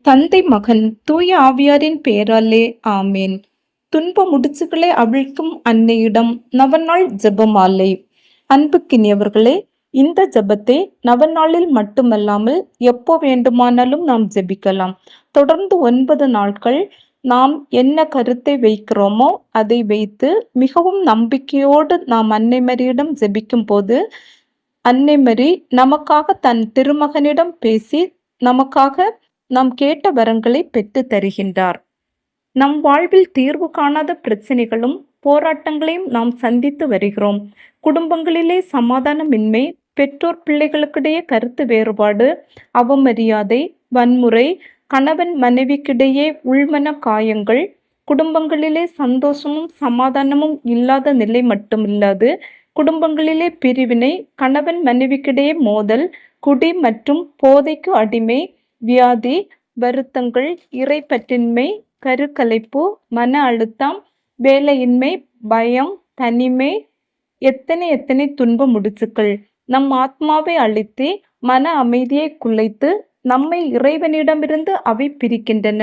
தந்தை மகன் தூய ஆவியாரின் பெயராலே ஆமேன். துன்ப முடிச்சுகளை அவிழ்க்கும் அன்னையிடம் நவநாள் ஜெபமாலை. அன்புக்கினியவர்களே, இந்த ஜெபத்தை நவநாளில் மட்டுமல்லாமல் எப்போ வேண்டுமானாலும் நாம் ஜெபிக்கலாம். தொடர்ந்து 9 நாட்கள் நாம் என்ன கருத்தை வைக்கிறோமோ அதை வைத்து மிகவும் நம்பிக்கையோடு நாம் அன்னை மரியிடம் ஜெபிக்கும் போது அன்னை மரி நமக்காக தன் திருமகனிடம் பேசி நமக்காக நாம் கேட்ட வரங்களை பெற்று தருகின்றார். நம் வாழ்வில் தீர்வு காணாத பிரச்சனைகளும் போராட்டங்களையும் நாம் சந்தித்து வருகிறோம். குடும்பங்களிலே சமாதானமின்மை, பெற்றோர் பிள்ளைகளுக்கிடையே கருத்து வேறுபாடு, அவமரியாதை, வன்முறை, கணவன் மனைவிக்கிடையே உள்மன காயங்கள், குடும்பங்களிலே சந்தோஷமும் சமாதானமும் இல்லாத நிலை மட்டுமில்லாது குடும்பங்களிலே பிரிவினை, கணவன் மனைவிக்கிடையே மோதல், குடி மற்றும் போதைக்கு அடிமை, வியாதி, வருத்தங்கள், இறைப்பற்றின்மை, கருக்கலைப்பு, மன அழுத்தம், வேலையின்மை, பயம், தனிமை, எத்தனை துன்ப முடிச்சுக்கள் நம் ஆத்மாவை அழித்து மன அமைதியை குலைத்து நம்மை இறைவனிடமிருந்து அவை பிரிக்கின்றன.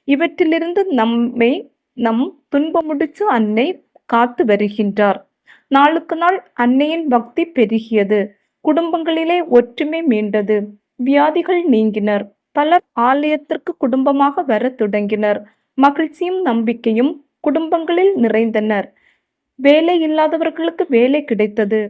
இவற்றிலிருந்து நம்மை நம் துன்ப முடிச்சு அன்னை காத்து வருகின்றார். நாளுக்கு நாள் அன்னையின் பக்தி பெருகியது. குடும்பங்களிலே ஒற்றுமை மீண்டது. வியாதிகள் நீங்கினர். பலர் ஆலயத்திற்கு குடும்பமாக வர தொடங்கினர். மகிழ்ச்சியும் நம்பிக்கையும் குடும்பங்களில் நிறைந்தனர். வேலை இல்லாதவர்களுக்கு வேலை கிடைத்தது.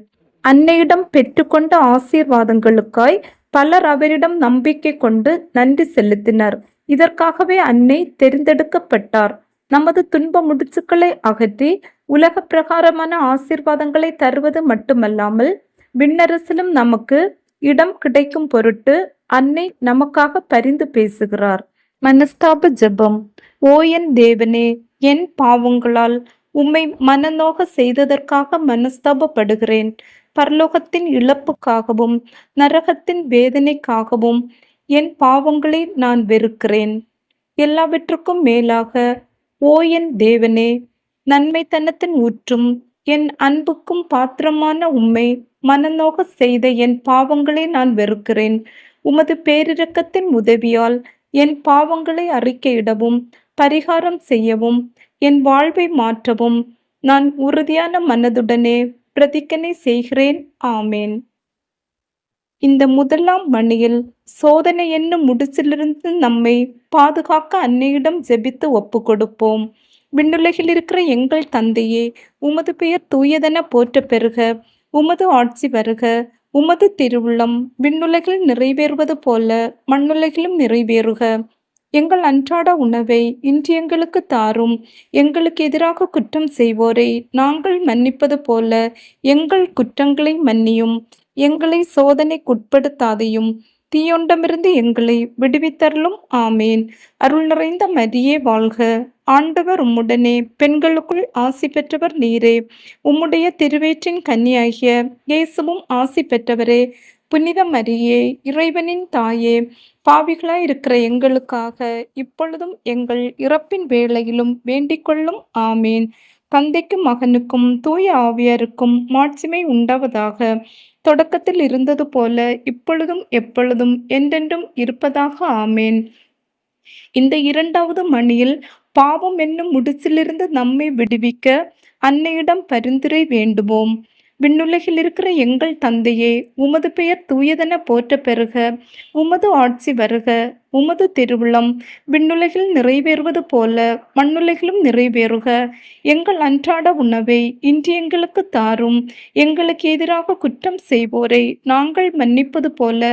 அன்னையிடம் பெற்றுக்கொண்ட ஆசீர்வாதங்களுக்காய் பலர் அவரிடம் நம்பிக்கை கொண்டு நன்றி செலுத்தினர். இதற்காகவே அன்னை தெரிந்தெடுக்கப்பட்டார். நமது துன்ப முடிச்சுக்களை அகற்றி உலக பிரகாரமான ஆசீர்வாதங்களை தருவது மட்டுமல்லாமல் விண்ணரசிலும் நமக்கு இடம் கிடைக்கும் பொருட்டு அன்னை நமக்காக பரிந்து பேசுகிறார். மனஸ்தாப ஜெபம். ஓ என் தேவனே, என் பாவங்களால் உம்மை மனநோக செய்ததற்காக மனஸ்தாபப்படுகிறேன். பரலோகத்தின் இழப்புக்காகவும் நரகத்தின் வேதனைக்காகவும் என் பாவங்களை நான் வெறுக்கிறேன். எல்லாவற்றுக்கும் மேலாக ஓ என் தேவனே, நன்மைத்தனத்தின் ஊற்றும் என் அன்புக்கும் பாத்திரமான உம்மை மனநோக செய்த என் பாவங்களை நான் வெறுக்கிறேன். உமது பேரிரக்கத்தின் உதவியால் என் பாவங்களை அறிக்கையிடவும் பரிகாரம் செய்யவும் என் வாழ்வை மாற்றவும் நான் உறுதியான மனதுடனே பிரதிக்கனை செய்கிறேன். ஆமேன். இந்த முதலாம் மணியில் சோதனை என்னும் முடிச்சிலிருந்து நம்மை பாதுகாக்க அன்னையிடம் ஜெபித்து ஒப்பு கொடுப்போம். விண்ணுலகில் இருக்கிற எங்கள் தந்தையே, உமது பெயர் தூயதென போற்ற பெறுக. உமது ஆட்சி வருக. உமது திருவுள்ளம் விண்ணுலகில் நிறைவேறுவது போல மண்ணுலகிலும் நிறைவேறுக. எங்கள் அன்றாட உணவை இன்று எங்களுக்கு தாரும். எங்களுக்கு எதிராக குற்றம் செய்வோரை நாங்கள் மன்னிப்பது போல எங்கள் குற்றங்களை மன்னியும். எங்களை சோதனைக்குட்படுத்தாதையும் தீயொண்டமிருந்து எங்களை விடுவித்தருளும். ஆமேன். அருள் நிறைந்த மரியே வாழ்க. ஆண்டவர் உம்முடனே, பெண்களுக்குள் ஆசி பெற்றவர் நீரே. உம்முடைய திருவயிற்றின் கன்னியாகிய இயேசுவும் ஆசி பெற்றவரே. புனித மரியே, இறைவனின் தாயே, பாவிகளாய் இருக்கிற எங்களுக்காக இப்பொழுதும் எங்கள் இறப்பின் வேளையிலும் வேண்டிக் கொள்ளும். ஆமேன். தந்தைக்கும் மகனுக்கும் தூய ஆவியாருக்கும் மாட்சிமை உண்டாவதாக. தொடக்கத்தில் இருந்தது போல இப்பொழுதும் எப்பொழுதும் என்றென்றும் இருப்பதாக. ஆமேன். இந்த 2வது மணியில் பாவம் என்னும் முடிச்சிலிருந்து நம்மை விடுவிக்க அன்னையிடம் பரிந்துரை வேண்டுவோம். விண்ணுலகில் இருக்கிற எங்கள் தந்தையே, உமது பெயர் தூயதென போற்ற பெறுக. உமது ஆட்சி வருக. உமது திருவுளம் விண்ணுலகில் நிறைவேறுவது போல மண்ணுலகிலும் நிறைவேறுக. எங்கள் அன்றாட உணவை இன்று எங்களுக்கு தாரும். எங்களுக்கு எதிராக குற்றம் செய்வோரை நாங்கள் மன்னிப்பது போல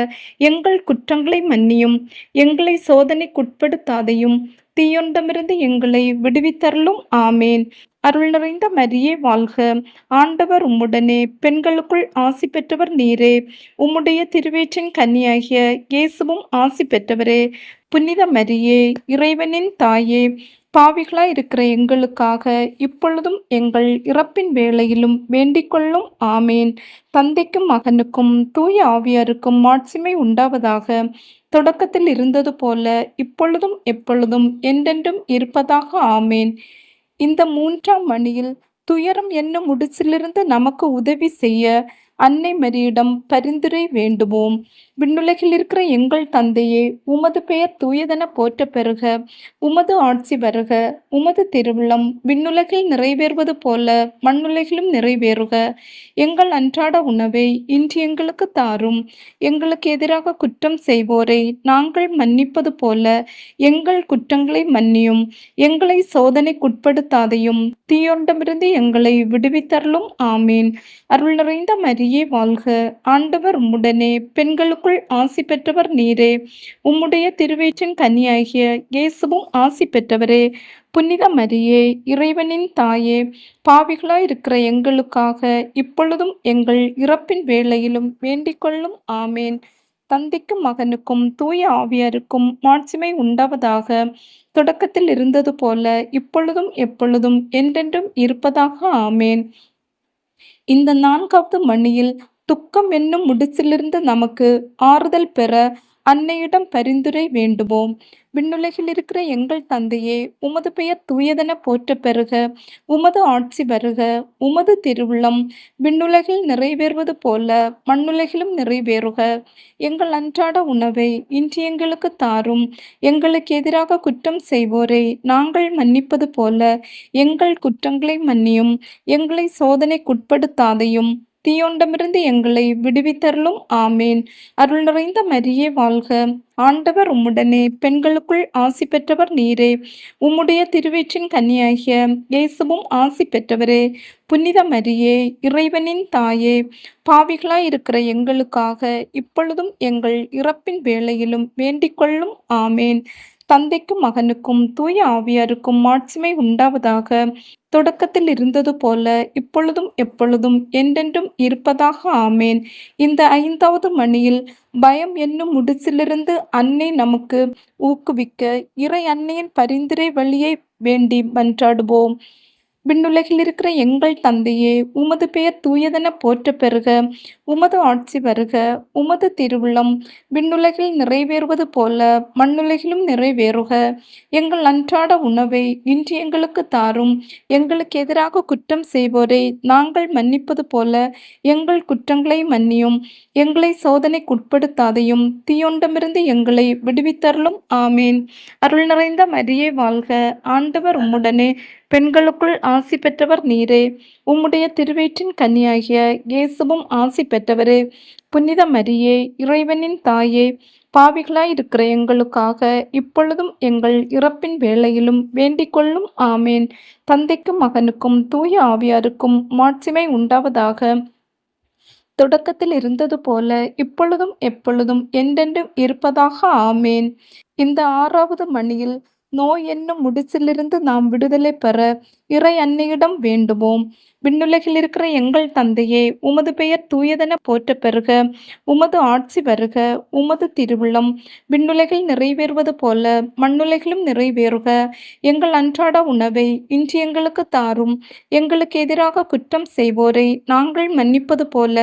எங்கள் குற்றங்களை மன்னியும். எங்களை சோதனைக்குட்படுத்தாதையும் தீயொண்டமிருந்து எங்களை விடுவித்தருளும். ஆமேன். அருள் நிறைந்த மரியே வாழ்க. ஆண்டவர் உம்முடனே, பெண்களுக்குள் ஆசி பெற்றவர் நீரே. உம்முடைய திருவயிற்றின் கன்னியாகிய இயேசுவும் ஆசி பெற்றவரே. புனித மரியே, இறைவனின் தாயே, பாவிகளாய் இருக்கிற எங்களுக்காக இப்பொழுதும் எங்கள் இறப்பின் வேளையிலும் வேண்டிக் கொள்ளும். ஆமேன். தந்தைக்கும் மகனுக்கும் தூய ஆவியாருக்கும் மாட்சிமை உண்டாவதாக. தொடக்கத்தில் இருந்தது போல இப்பொழுதும் எப்பொழுதும் என்றென்றும் இருப்பதாக. ஆமேன். இந்த 3ஆம் மணியில் துயரம் என்னும் முடிச்சிலிருந்து நமக்கு உதவி செய்ய அன்னை மரியிடம் பரிந்துரை வேண்டுவோம். விண்ணுலகில் இருக்கிற எங்கள் தந்தையே, உமது பெயர் தூயதென போற்றப் பெறுக. உமது ஆட்சி வருக. உமது திருவுளம் விண்ணுலகில் நிறைவேறுவது போல மண்ணுலகிலும் நிறைவேறுக. எங்கள் அன்றாட உணவை இன்று எங்களுக்குத் தாரும். எங்களுக்கு எதிராக குற்றம் செய்வோரை நாங்கள் மன்னிப்பது போல எங்கள் குற்றங்களை மன்னியும். எங்களை சோதனைக்குட்படுத்தாதையும் தீயோனிடமிருந்து எங்களை விடுவித்தருளும். ஆமீன். அருள் நிறைந்த மரியே வாழ்க. ஆண்டவர் உம்முடனே, பெண்களுக்குள் ஆசி பெற்றவர் நீரே. உம்முடைய திருவயிற்றின் கனியாகிய இயேசுவும் ஆசி பெற்றவரே. புனித மரியே, இறைவனின் தாயே, பாவிகளாயிருக்கிற எங்களுக்காக இப்பொழுதும் எங்கள் இறப்பின் வேளையிலும் வேண்டிக் கொள்ளும். ஆமேன். தந்தைக்கும் மகனுக்கும் தூய ஆவியாருக்கும் மாட்சிமை உண்டாவதாக. தொடக்கத்தில் இருந்தது போல இப்பொழுதும் எப்பொழுதும் என்றென்றும் இருப்பதாக. ஆமேன். இந்த 4வது மணியில் துக்கம் என்னும் முடிச்சிலிருந்து நமக்கு ஆறுதல் பெற அன்னையிடம் பரிந்துரை வேண்டுவோம். விண்ணுலகில் இருக்கிற எங்கள் தந்தையே, உமது பெயர் தூயதென போற்றப் பெறுக. உமது ஆட்சி வருக. உமது திருவுளம் விண்ணுலகில் நிறைவேறுவது போல மண்ணுலகிலும் நிறைவேறுக. எங்கள் அன்றாட உணவை இன்று எங்களுக்குத் தாரும். எங்களுக்கு எதிராக குற்றம் செய்வோரை நாங்கள் மன்னிப்பது போல எங்கள் குற்றங்களை மன்னியும். எங்களை சோதனைக்குட்படுத்தாதையும் தீயோனிடமிருந்து எங்களை விடுவித்தருளும். ஆமேன். அருள் நிறைந்த மரியே வாழ்க. ஆண்டவர் உம்முடனே, பெண்களுக்குள் ஆசி பெற்றவர் நீரே. உம்முடைய திருவயிற்றின் கனியாகிய இயேசுவும் ஆசி பெற்றவரே. புனித மரியே, இறைவனின் தாயே, பாவிகளாயிருக்கிற எங்களுக்காக இப்பொழுதும் எங்கள் இறப்பின் வேளையிலும் வேண்டிக் கொள்ளும். ஆமேன். தந்தைக்கும் மகனுக்கும் தூய ஆவியாருக்கும் மாட்சிமை உண்டாவதாக. தொடக்கத்தில் இருந்தது போல இப்பொழுதும் எப்பொழுதும் என்றென்றும் இருப்பதாக. ஆமேன். இந்த 5வது மணியில் பயம் என்னும் முடிச்சிலிருந்து அன்னை நமக்கு ஊக்குவிக்க இறை அன்னையின் பரிந்துரை வழியை வேண்டி மன்றாடுவோம். விண்ணுலகில் இருக்கிற எங்கள் தந்தையே, உமது பெயர் தூயதென போற்றப் பெறுக. உமது ஆட்சி வருக. உமது திருவுளம் விண்ணுலகில் நிறைவேறுவது போல மண்ணுலகிலும் நிறைவேறுக. எங்கள் அன்றாட உணவை இன்று எங்களுக்குத் தாரும். எங்களுக்கு எதிராக குற்றம் செய்வோரை நாங்கள் மன்னிப்பது போல எங்கள் குற்றங்களை மன்னியும். எங்களை சோதனைக்குட்படுத்தாதையும் தீயோனிடமிருந்து எங்களை விடுவித்தருளும். ஆமேன். அருள் நிறைந்த மரியே வாழ்க. ஆண்டவர் உம்முடனே, பெண்களுக்குள் ஆசி பெற்றவர் நீரே. உம்முடைய திருவயிற்றின் கனியாகிய இயேசுவும் ஆசி பெற்றவரே. புனித மரியே, இறைவனின் தாயே, பாவிகளாயிருக்கிற எங்களுக்காக இப்பொழுதும் எங்கள் இறப்பின் வேளையிலும் வேண்டிக் கொள்ளும். ஆமேன். தந்தைக்கும் மகனுக்கும் தூய ஆவியாருக்கும் மாட்சிமை உண்டாவதாக. தொடக்கத்தில் இருந்தது போல இப்பொழுதும் எப்பொழுதும் என்றென்றும் இருப்பதாக. ஆமேன். இந்த 6வது மணியில் நோய் என்னும் முடிச்சிலிருந்து நாம் விடுதலை பெற இறை அன்னையிடம் வேண்டுவோம். விண்ணுலகில் இருக்கிற எங்கள் தந்தையே, உமது பெயர் தூயதென போற்றப் பெறுக. உமது ஆட்சி வருக. உமது திருவுளம் விண்ணுலகில் நிறைவேறுவது போல மண்ணுலகிலும் நிறைவேறுக. எங்கள் அன்றாட உணவை இன்று எங்களுக்குத் தாரும். எங்களுக்கு எதிராக குற்றம் செய்வோரை நாங்கள் மன்னிப்பது போல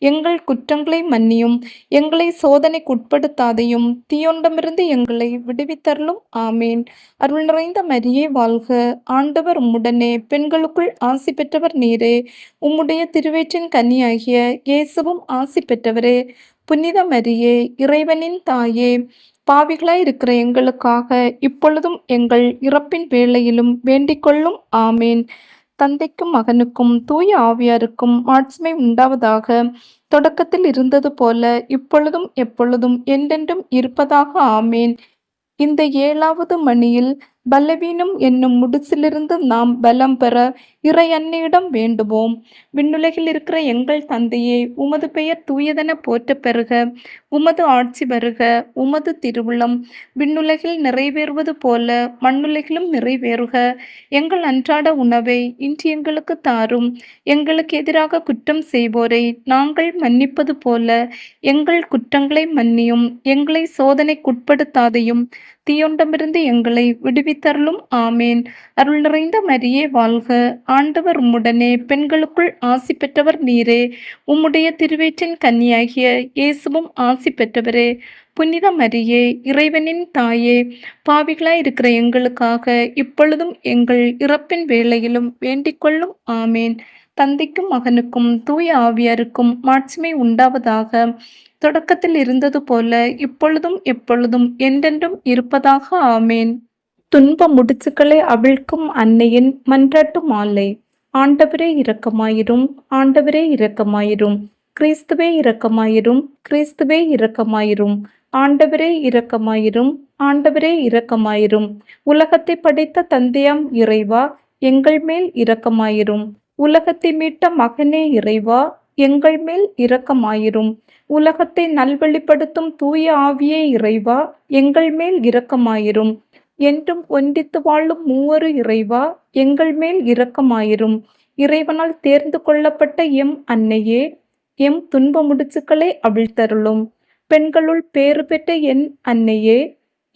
எங்கள் குற்றங்களை மன்னியும். எங்களை சோதனைக்குட்படுத்தாதையும் தீயோனிடமிருந்து எங்களை விடுவித்தருளும். ஆமேன். அருள் நிறைந்த மரியே வாழ்க. ஆண்டவர் உம்முடனே, பெண்களுக்குள் ஆசி பெற்றவர் நீரே. உம்முடைய திருவயிற்றின் கனியாகிய இயேசுவும் ஆசி பெற்றவரே. புனித மரியே, இறைவனின் தாயே, பாவிகளாயிருக்கிற எங்களுக்காக இப்பொழுதும் எங்கள் இறப்பின் வேளையிலும் வேண்டிக் கொள்ளும். ஆமேன். தந்தைக்கும் மகனுக்கும் தூய ஆவியாருக்கும் மாட்சிமை உண்டாவதாக. தொடக்கத்தில் இருந்தது போல இப்பொழுதும் எப்பொழுதும் என்றென்றும் இருப்பதாக. ஆமேன். இந்த 7வது மணியில் பலவீனம் என்னும் முடிச்சிலிருந்து நாம் பலம் பெற இறை அன்னையிடம் வேண்டுவோம். விண்ணுலகில் இருக்கிற எங்கள் தந்தையே, உமது பெயர் தூயதென போற்றப் பெறுக. உமது ஆட்சி வருக. உமது திருவுளம் விண்ணுலகில் நிறைவேறுவது போல மண்ணுலகிலும் நிறைவேறுக. எங்கள் அன்றாட உணவை இன்று எங்களுக்குத் தாரும். எங்களுக்கு எதிராக குற்றம் செய்வோரை நாங்கள் மன்னிப்பது போல எங்கள் குற்றங்களை மன்னியும். எங்களை சோதனைக்குட்படுத்தாதையும் தீயோனிடமிருந்து எங்களை விடுவித்தருளும். ஆமேன். அருள் நிறைந்த மரியே வாழ்க. ஆண்டவர் உம்முடனே, பெண்களுக்குள் ஆசி பெற்றவர் நீரே. உம்முடைய திருவயிற்றின் கனியாகிய இயேசுவும் ஆசி பெற்றவரே. புனித மரியே, இறைவனின் தாயே, பாவிகளாயிருக்கிற எங்களுக்காக இப்பொழுதும் எங்கள் இறப்பின் வேளையிலும் வேண்டிக் கொள்ளும். ஆமேன். தந்தைக்கும் மகனுக்கும் தூய ஆவியாருக்கும் மாட்சிமை உண்டாவதாக. தொடக்கத்தில் இருந்தது போல இப்பொழுதும் எப்பொழுதும் என்றென்றும் இருப்பதாக. ஆமேன். துன்ப முடிச்சுக்களை அவிழ்க்கும் அன்னையின் மன்றாட்டு மாலை. ஆண்டவரே இரக்கமாயிரும், ஆண்டவரே இரக்கமாயிரும், கிறிஸ்துவே இரக்கமாயிரும், கிறிஸ்துவே இரக்கமாயிரும், ஆண்டவரே இரக்கமாயிரும், ஆண்டவரே இரக்கமாயிரும். உலகத்தை படைத்த தந்தையாம் இறைவா, எங்கள் மேல் இரக்கமாயிரும். உலகத்தை மீட்ட மகனே இறைவா, எங்கள் மேல் இரக்கமாயிரும். உலகத்தை நல்வழிப்படுத்தும் தூய ஆவியே இறைவா, எங்கள் மேல் இரக்கமாயிரும். என்றும் ஒன்றித்து வாழும் மூவரு இறைவா, எங்கள் மேல் இரக்கமாயிரும். இறைவனால் தேர்ந்து கொள்ளப்பட்ட எம் அன்னையே, எம் துன்ப முடிச்சுக்களை அவிழ்த்தருளும். பெண்களுள் பேறு பெற்ற என் அன்னையே,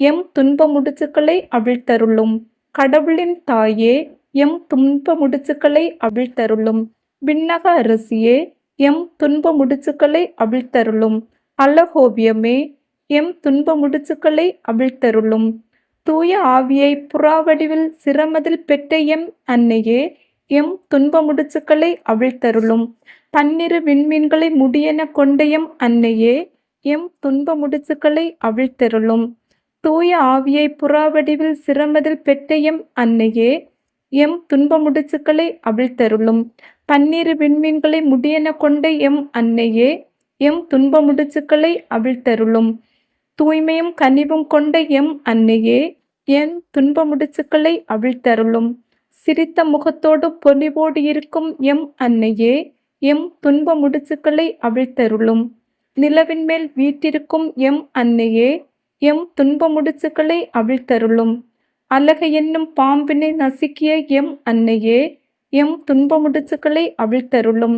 எம் துன்ப முடிச்சுக்களை அவிழ்த்தருளும். கடவுளின் தாயே, எம் துன்ப முடிச்சுக்களை அவிழ்த்தருளும். விண்ணக அரசியே, எம் துன்ப முடிச்சுக்களை அவிழ்த்தருளும். அழகோவியமே, எம் துன்ப முடிச்சுக்களை அவிழ்த்தருளும். தூய ஆவியை புறாவடிவில் சிரமதில் பெற்ற எம் அன்னையே, எம் துன்ப முடிச்சுக்களை அவிழ்த்தருளும். பன்னிரு விண்மீன்களை முடியென கொண்ட எம் அன்னையே, எம் துன்ப முடிச்சுக்களை அவிழ்த்தருளும். தூய ஆவியை புறாவடிவில் சிரமதில் பெற்ற எம் அன்னையே, எம் துன்ப முடிச்சுக்களை அவிழ்த்தருளும். பன்னிரு விண்மீன்களை முடியென கொண்ட எம் அன்னையே, எம் துன்ப முடிச்சுக்களை அவிழ்த்தருளும். தூய்மையும் கனிவும் கொண்ட எம் அன்னையே, என் துன்ப முடிச்சுக்களை அவிழ்த்தருளும். சிரித்த முகத்தோடு பொலிவோடு இருக்கும் எம் அன்னையே, எம் துன்ப முடிச்சுக்களை அவிழ்த்தருளும். நிலவின் மேல் வீற்றிருக்கும் எம் அன்னையே, எம் துன்ப முடிச்சுக்களை அவிழ்த்தருளும். அலகை என்னும் பாம்பினை நசுக்கிய எம் அன்னையே, எம் துன்ப முடிச்சுக்களை அவிழ்த்தருளும்.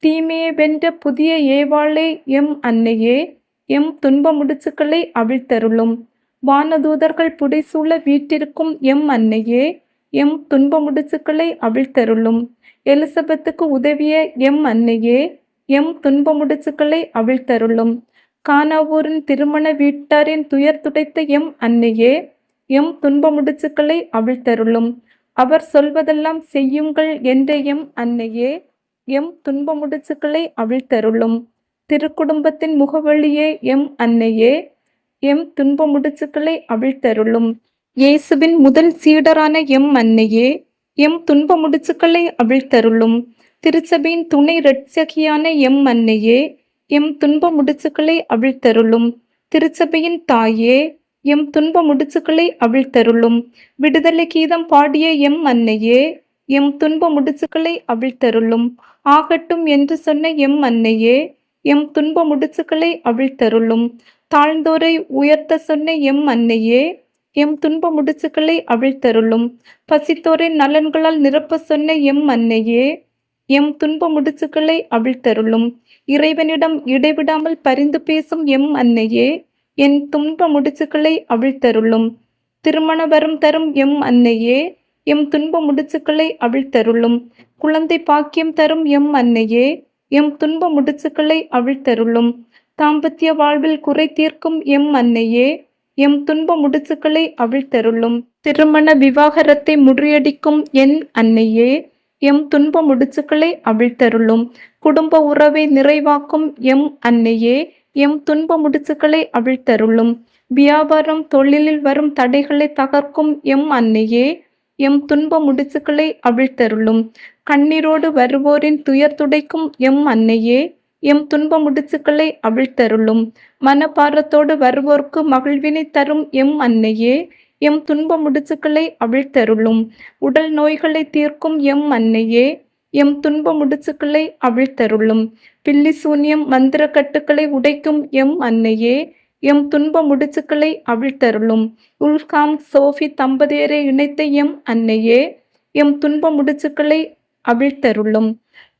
தீமையை வென்ற புதிய ஏவாளே எம் அன்னையே, எம் துன்ப முடிச்சுக்களை அவிழ்த்தருளும். வானதூதர்கள் புடைசூழ வீற்றிருக்கும் எம் அன்னையே, எம் துன்ப முடிச்சுக்களை அவிழ்த்தருளும். எலிசபெத்துக்கு உதவிய எம் அன்னையே, எம் துன்ப முடிச்சுக்களை அவிழ்த்தருளும். கானாவூரின் திருமண வீட்டாரின் துயர் துடைத்த எம் அன்னையே, எம் துன்ப முடிச்சுக்களை அவிழ்த்தருளும். அவர் சொல்வதெல்லாம் செய்யுங்கள் என்ற எம் அன்னையே, எம் துன்ப முடிச்சுக்களை அவிழ்த்தருளும். திருக்குடும்பத்தின் முகவழியே எம் அன்னையே, எம் துன்ப முடிச்சுக்களை அவிழ்த்தருளும். இயேசுவின் முதல் சீடரான எம் அன்னையே, எம் துன்ப முடிச்சுக்களை அவிழ்த்தருளும். திருச்சபையின் துணை இரட்சகியான எம் அன்னையே, எம் துன்ப முடிச்சுக்களை அவிழ்த்தருளும். திருச்சபையின் தாயே, எம் துன்ப முடிச்சுக்களை அவிழ்த்தருளும். விடுதலை கீதம் பாடிய எம் அன்னையே, எம் துன்ப முடிச்சுக்களை அவிழ்த்தருளும். ஆகட்டும் என்று சொன்ன எம் அன்னையே, எம் துன்ப முடிச்சுக்களை அவிழ்த்தருளும். தாழ்ந்தோரை உயர்த்த சொன்ன எம் அன்னையே, எம் துன்ப முடிச்சுக்களை அவிழ்த்தருளும். பசித்தோரின் நலன்களால் நிரப்ப சொன்ன எம் அன்னையே, எம் துன்ப முடிச்சுக்களை அவிழ்த்தருளும். இறைவனிடம் இடைவிடாமல் பரிந்து பேசும் எம் அன்னையே, என் துன்ப முடிச்சுக்களை அவிழ்த்தருளும். திருமண வரம் தரும் எம் அன்னையே, எம் துன்ப முடிச்சுக்களை அவிழ்த்தருளும். குழந்தை பாக்கியம் தரும் எம் அன்னையே, எம் துன்ப முடிச்சுக்களை அவிழ்த்தருளும். தாம்பத்திய வாழ்வில் குறை தீர்க்கும் எம் அன்னையே, எம் துன்ப முடிச்சுக்களை அவிழ்த்தருளும். திருமண விவாகரத்தை முறியடிக்கும் என் அன்னையே, எம் துன்ப முடிச்சுக்களை அவிழ்த்தருளும். குடும்ப உறவை நிறைவாக்கும் எம் அன்னையே, எம் துன்ப முடிச்சுக்களை அவிழ்த்தருளும். வியாபாரம் தொழிலில் வரும் தடைகளை தகர்க்கும் எம் அன்னையே, எம் துன்ப முடிச்சுக்களை அவிழ்த்தருளும். கண்ணீரோடு வருவோரின் துயர் துடைக்கும் எம் அன்னையே, எம் துன்ப முடிச்சுக்களை அவிழ்த்தருளும். மனப்பாரத்தோடு வருவோர்க்கு மகிழ்வினை தரும் எம் அன்னையே, எம் துன்ப முடிச்சுக்களை அவிழ்த்தருளும். உடல் நோய்களை தீர்க்கும் எம் அன்னையே, எம் துன்ப முடிச்சுக்களை அவிழ்த்தருளும். பில்லி சூன்யம் மந்திர கட்டுக்களை உடைக்கும் எம் அன்னையே, எம் துன்ப முடிச்சுக்களை அவிழ்த்தருளும். உல்காம் சோஃபி தம்பதியரை இணைத்த எம் அன்னையே, எம் துன்ப முடிச்சுக்களை அவிழ்த்தருளும்.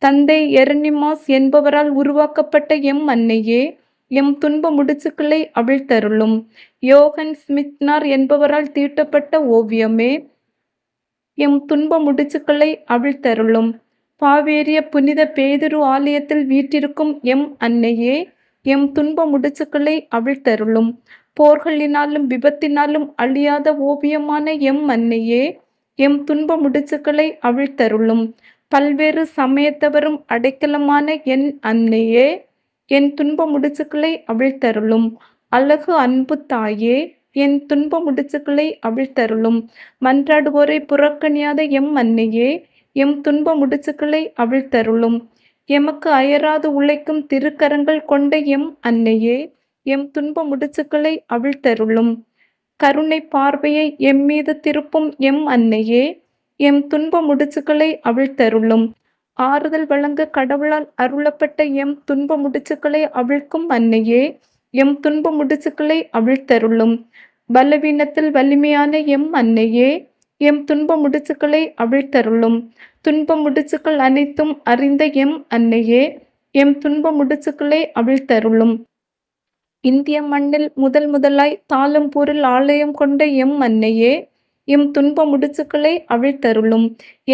தந்தை எரனிமாஸ் என்பவரால் உருவாக்கப்பட்ட எம் அன்னையே, எம் துன்ப முடிச்சுக்களை அவிழ்த்தருளும். யோகன் ஸ்மித்னார் என்பவரால் தீட்டப்பட்ட ஓவியமே, எம் துன்ப முடிச்சுக்களை அவிழ்த்தருளும். பாவேரிய புனித பேதுரு ஆலயத்தில் வீற்றிருக்கும் எம் அன்னையே, எம் துன்ப முடிச்சுக்களை அவிழ்த்தருளும். போர்களினாலும் விபத்தினாலும் அழியாத ஓவியமான எம் அன்னையே, எம் துன்ப முடிச்சுக்களை அவிழ்த்தருளும். பல்வேறு சமயத்தவரும் அடைக்கலமான என் அன்னையே, என் துன்ப முடிச்சுக்களை அவிழ்த்தருளும். அழகு அன்பு தாயே, என் துன்ப முடிச்சுக்களை அவிழ்த்தருளும். மன்றாடுவோரை புறக்கணியாத எம் அன்னையே, எம் துன்ப முடிச்சுக்களை அவிழ்த்தருளும். எமக்கு அயராது உழைக்கும் திருக்கரங்கள் கொண்ட எம் அன்னையே, எம் துன்ப முடிச்சுக்களை அவிழ்த்தருளும். கருணை பார்வையை எம்மீது திருப்பும் எம் அன்னையே, எம் துன்ப முடிச்சுக்களை அவிழ்த்தருளும். ஆறுதல் வழங்க கடவுளால் அருளப்பட்ட எம் துன்ப முடிச்சுக்களை அவிழ்க்கும் அன்னையே, எம் துன்ப முடிச்சுக்களை அவிழ்த்தருளும். பலவீனத்தில் வலிமையான எம் அன்னையே, எம் துன்ப முடிச்சுக்களை அவிழ்த்தருளும். துன்ப முடிச்சுக்கள் அனைத்தும் அறிந்த எம் அன்னையே, எம் துன்ப முடிச்சுக்களை அவிழ்த்தருளும். இந்திய மண்ணில் முதல் முதலாய் தாளம்பூரில் ஆலயம் கொண்ட எம் அன்னையே, எம் துன்ப முடிச்சுக்களை அவிழ்த்தருளும்.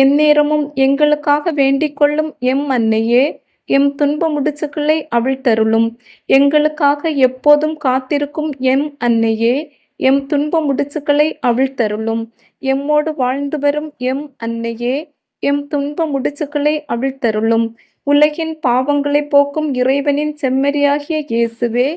எந்நேரமும் எங்களுக்காக வேண்டிக் கொள்ளும் எம் அன்னையே, எம் துன்ப முடிச்சுக்களை அவிழ்த்தருளும். எங்களுக்காக எப்போதும் காத்திருக்கும் எம் அன்னையே, எம் துன்ப முடிச்சுக்களை அவிழ்த்தருளும். எம்மோடு வாழ்ந்து வரும் எம் அன்னையே, எம் துன்ப முடிச்சுக்களை அவிழ்த்தருளும். உலகின் பாவங்களை போக்கும் இறைவனின் செம்மறியாகிய இயேசுவே,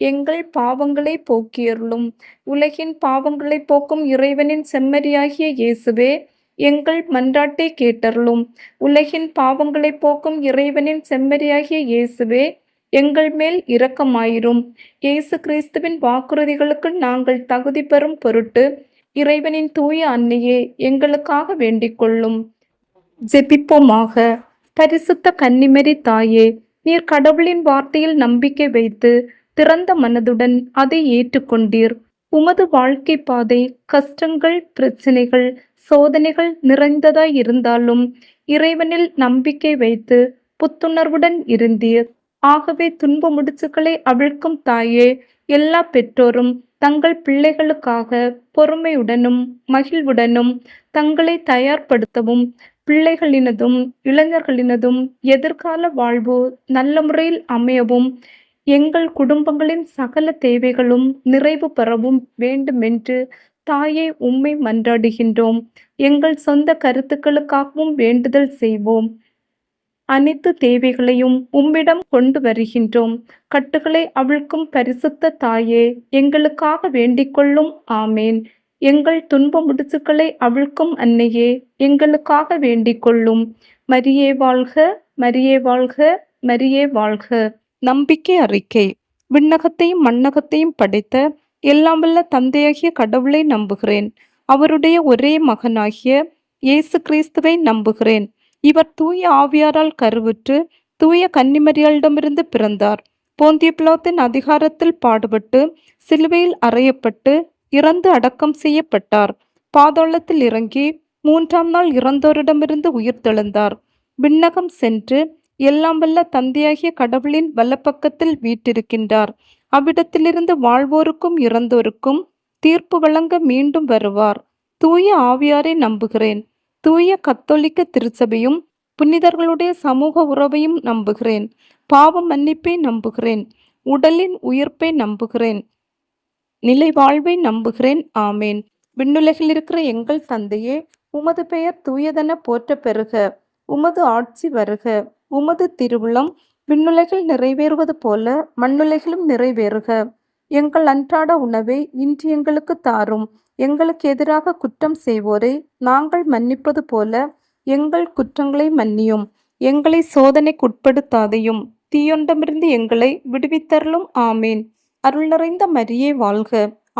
எங்கள் பாவங்களை போக்கியருளும். உலகின் பாவங்களை போக்கும் இறைவனின் செம்மறியாகிய இயேசுவே, எங்கள் மன்றாட்டை கேட்டருளும். உலகின் பாவங்களை போக்கும் இறைவனின் செம்மறியாகிய இயேசுவே, எங்கள் மேல் இரக்கமாயிரும். இயேசு கிறிஸ்துவின் வாக்குறுதிகளுக்கு நாங்கள் தகுதி பெறும் பொருட்டு இறைவனின் தூய அன்னையே, எங்களுக்காக வேண்டிக் கொள்ளும். ஜெபிப்போமாக. பரிசுத்த கன்னிமரி தாயே, நீர் கடவுளின் வார்த்தையில் நம்பிக்கை வைத்து திறந்த மனதுடன் அதை ஏற்றுக்கொண்டீர். உமது வாழ்க்கை பாதை கஷ்டங்கள், பிரச்சனைகள், சோதனைகள் நிறைந்ததாய் இருந்தாலும் இறைவனில் நம்பிக்கை வைத்து புத்துணர்வுடன் இருந்தீர். ஆகவே துன்ப முடிச்சுக்களை அவிழ்க்கும் தாயே, எல்லா பெற்றோரும் தங்கள் பிள்ளைகளுக்காக பொறுமையுடனும் மகிழ்வுடனும் தங்களை தயார்படுத்தவும், பிள்ளைகளினதும் இளைஞர்களினதும் எதிர்கால வாழ்வு நல்ல முறையில் அமையவும், எங்கள் குடும்பங்களின் சகல தேவைகளும் நிறைவு பெறவும் வேண்டுமென்று தாயே உம்மை மன்றாடுகின்றோம். எங்கள் சொந்த கருத்துக்களுக்காகவும் வேண்டுதல் செய்வோம். அனைத்து தேவைகளையும் உம்மிடம் கொண்டு வருகின்றோம். கட்டுகளை அவிழ்க்கும் பரிசுத்த தாயே, எங்களுக்காக வேண்டிக் கொள்ளும். ஆமேன். எங்கள் துன்ப முடிச்சுக்களை அவிழ்க்கும் அன்னையே, எங்களுக்காக வேண்டிக் கொள்ளும். மரியே வாழ்க, மரியே வாழ்க, மரியே வாழ்க. நம்பிக்கை அறிக்கை. விண்ணகத்தையும் மண்ணகத்தையும் படைத்த எல்லாம் வல்ல தந்தையாகிய கடவுளை நம்புகிறேன். அவருடைய ஒரே மகனாகிய இயேசு கிறிஸ்துவை நம்புகிறேன். இவர் தூய ஆவியாரால் கருவுற்று தூய கன்னிமரியாளிடமிருந்து பிறந்தார். போந்திய பிலாத்தின் அதிகாரத்தில் பாடுபட்டு சிலுவையில் அறையப்பட்டு இறந்து அடக்கம் செய்யப்பட்டார். பாதாளத்தில் இறங்கி 3ஆம் நாள் இறந்தோரிடமிருந்து உயிர்த்தெழுந்தார். விண்ணகம் சென்று எல்லாம் வல்ல தந்தையாகிய கடவுளின் வலப்பக்கத்தில் வீற்றிருக்கின்றார். அவ்விடத்திலிருந்து வாழ்வோருக்கும் இறந்தோருக்கும் தீர்ப்பு வழங்க மீண்டும் வருவார். தூய ஆவியாரை நம்புகிறேன். தூய கத்தோலிக்க திருச்சபையும் புனிதர்களுடைய சமூக உறவையும் நம்புகிறேன். பாவ மன்னிப்பை நம்புகிறேன். உடலின் உயிர்ப்பை நம்புகிறேன். நிலை வாழ்வை நம்புகிறேன். ஆமேன். விண்ணுலகில் இருக்கிற எங்கள் தந்தையே, உமது பெயர் தூயதென போற்ற பெறுக. உமது ஆட்சி வருக. உமது திருவுளம் விண்ணுலகில் நிறைவேறுவது போல மண்ணுலகிலும் நிறைவேறுக. எங்கள் அன்றாட உணவை இன்று எங்களுக்கு தாரும். எங்களுக்கு எதிராக குற்றம் செய்வோரை நாங்கள் மன்னிப்பது போல எங்கள் குற்றங்களை மன்னியும். எங்களை சோதனைக்குட்படுத்தாதையும், தீயொன்றமிருந்து எங்களை விடுவித்தருளும். ஆமேன். அருள் நிறைந்த மரியே வாழ்க.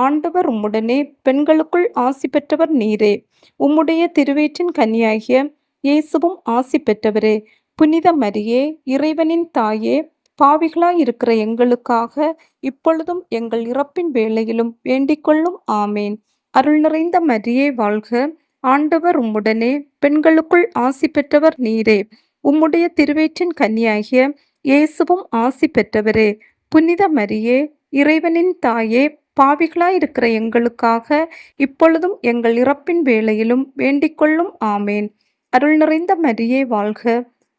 ஆண்டவர் உம்முடனே, பெண்களுக்குள் ஆசி பெற்றவர் நீரே. உம்முடைய திருவயிற்றின் கனியாகிய இயேசுவும் ஆசி பெற்றவரே. புனித மரியே, இறைவனின் தாயே, பாவிகளாயிருக்கிற எங்களுக்காக இப்பொழுதும் எங்கள் இறப்பின் வேளையிலும் வேண்டிக்கொள்ளும். ஆமேன். அருள் நிறைந்த மரியே வாழ்க. ஆண்டவர் உம்முடனே, பெண்களுக்குள் ஆசி பெற்றவர் நீரே. உம்முடைய திருவயிற்றின் கனியாகிய இயேசுவும் ஆசி பெற்றவரே. புனித மரியே, இறைவனின் தாயே, பாவிகளாயிருக்கிற எங்களுக்காக இப்பொழுதும் எங்கள் இறப்பின் வேளையிலும் வேண்டிக்கொள்ளும். ஆமேன். அருள் நிறைந்த மரியே வாழ்க.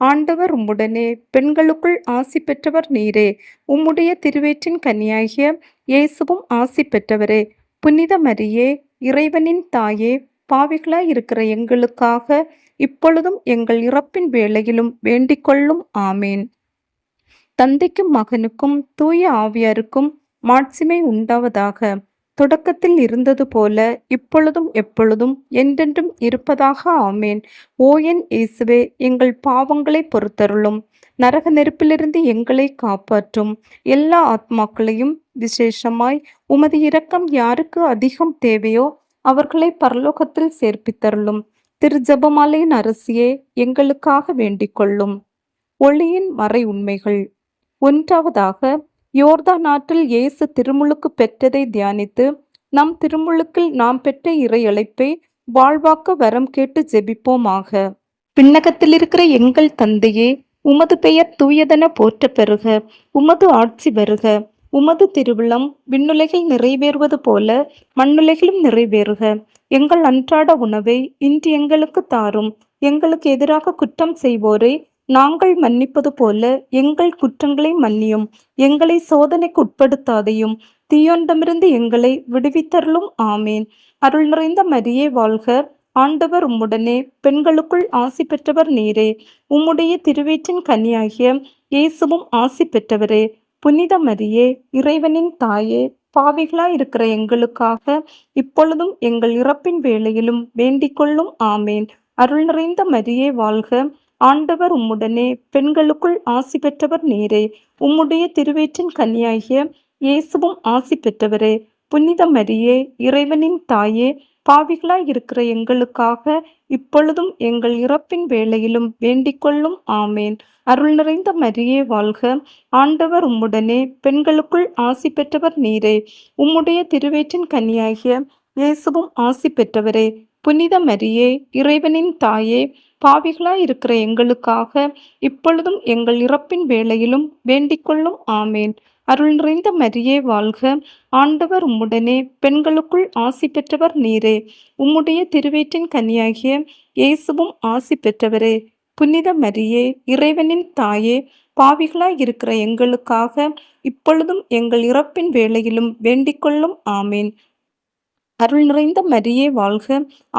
ஆண்டவர் உம்முடனே, பெண்களுக்குள் ஆசி பெற்றவர் நீரே. உம்முடைய திருவயிற்றின் கனியாகிய இயேசுவும் ஆசி பெற்றவரே. புனித மரியே, இறைவனின் தாயே, பாவிகளாய் இருக்கிற எங்களுக்காக இப்பொழுதும் எங்கள் இறப்பின் வேளையிலும் வேண்டிக்கொள்ளும். ஆமேன். தந்தைக்கும் மகனுக்கும் தூய ஆவியாருக்கும் மாட்சிமை உண்டாவதாக. தொடக்கத்தில் இருந்தது போல இப்பொழுதும் எப்பொழுதும் என்றென்றும் இருப்பதாக. ஆமேன். ஓ என் இயேசுவே, எங்கள் பாவங்களை பொறுத்தருளும். நரக நெருப்பிலிருந்து எங்களை காப்பாற்றும். எல்லா ஆத்மாக்களையும் விசேஷமாய் உமது இரக்கம் யாருக்கு அதிகம் தேவையோ அவர்களை பரலோகத்தில் சேர்ப்பித்தருளும். திரு ஜெபமாலையின் அரசியே, எங்களுக்காக வேண்டிக் கொள்ளும். ஒளியின் மறை உண்மைகள். ஒன்றாவதாக, யோர்தான் ஆற்றில் இயேசு திருமுழுக்கு பெற்றதை தியானித்து நம் திருமுழுக்கில் நாம் பெற்ற இறை அழைப்பை வாழ்வாக்க வரம் கேட்டு ஜெபிப்போமாக. விண்ணகத்தில் இருக்கிற எங்கள் தந்தையே, உமது பெயர் தூயதென போற்ற பெறுக. உமது ஆட்சி வருக. உமது திருவிழம் விண்ணுலகில் நிறைவேறுவது போல மண்ணுலகிலும் நிறைவேறுக. எங்கள் அன்றாட உணவை இன்று எங்களுக்கு தாரும். எங்களுக்கு எதிராக குற்றம் செய்வோரை நாங்கள் மன்னிப்பது போல எங்கள் குற்றங்களை மன்னியும். எங்களை சோதனைக்கு உட்படுத்தாதையும் தீயோண்டமிருந்து எங்களை விடுவித்தருளும். ஆமேன். அருள் நிறைந்த மரியே வாழ்க. ஆண்டவர் உம்முடனே, பெண்களுக்குள் ஆசி பெற்றவர் நீரே. உம்முடைய திருவயிற்றின் கனியாகிய இயேசுவும் ஆசி பெற்றவரே. புனித மரியே, இறைவனின் தாயே, பாவிகளாயிருக்கிற எங்களுக்காக இப்பொழுதும் எங்கள் இறப்பின் வேளையிலும் வேண்டிக்கொள்ளும். ஆமேன். அருள் நிறைந்த மரியே வாழ்க. ஆண்டவர் உம்முடனே, பெண்களுக்குள் ஆசி பெற்றவர் நீரே. உம்முடைய திருவயிற்றின் கனியாகிய இயேசுவும் ஆசி பெற்றவரே. புனித மரியே, இறைவனின் தாயே, பாவிகளாய் இருக்கிற எங்களுக்காக இப்பொழுதும் எங்கள் இறப்பின் வேளையிலும் வேண்டிக்கொள்ளும். ஆமேன். அருள் நிறைந்த மரியே வாழ்க. ஆண்டவர் உம்முடனே, பெண்களுக்குள் ஆசி பெற்றவர் நீரே. உம்முடைய திருவயிற்றின் கனியாகிய இயேசுவும் ஆசி பெற்றவரே. புனித மரியே, இறைவனின் தாயே, பாவிகளாய் இருக்கிற எங்களுக்காக இப்பொழுதும் எங்கள் இறப்பின் வேளையிலும் வேண்டிக்கொள்ளும். ஆமேன். அருள் நிறைந்த மரியே வாழ்க. ஆண்டவர் உம்முடனே, பெண்களுக்குள் ஆசி பெற்றவர் நீரே. உம்முடைய திருவயிற்றின் கனியாகிய இயேசுவும் ஆசி பெற்றவரே. புனித மரியே, இறைவனின் தாயே, பாவிகளாய் இருக்கிற எங்களுக்காக இப்பொழுதும் எங்கள் இறப்பின் வேளையிலும் வேண்டிக்கொள்ளும். ஆமேன். அருள் நிறைந்த மரியே வாழ்க.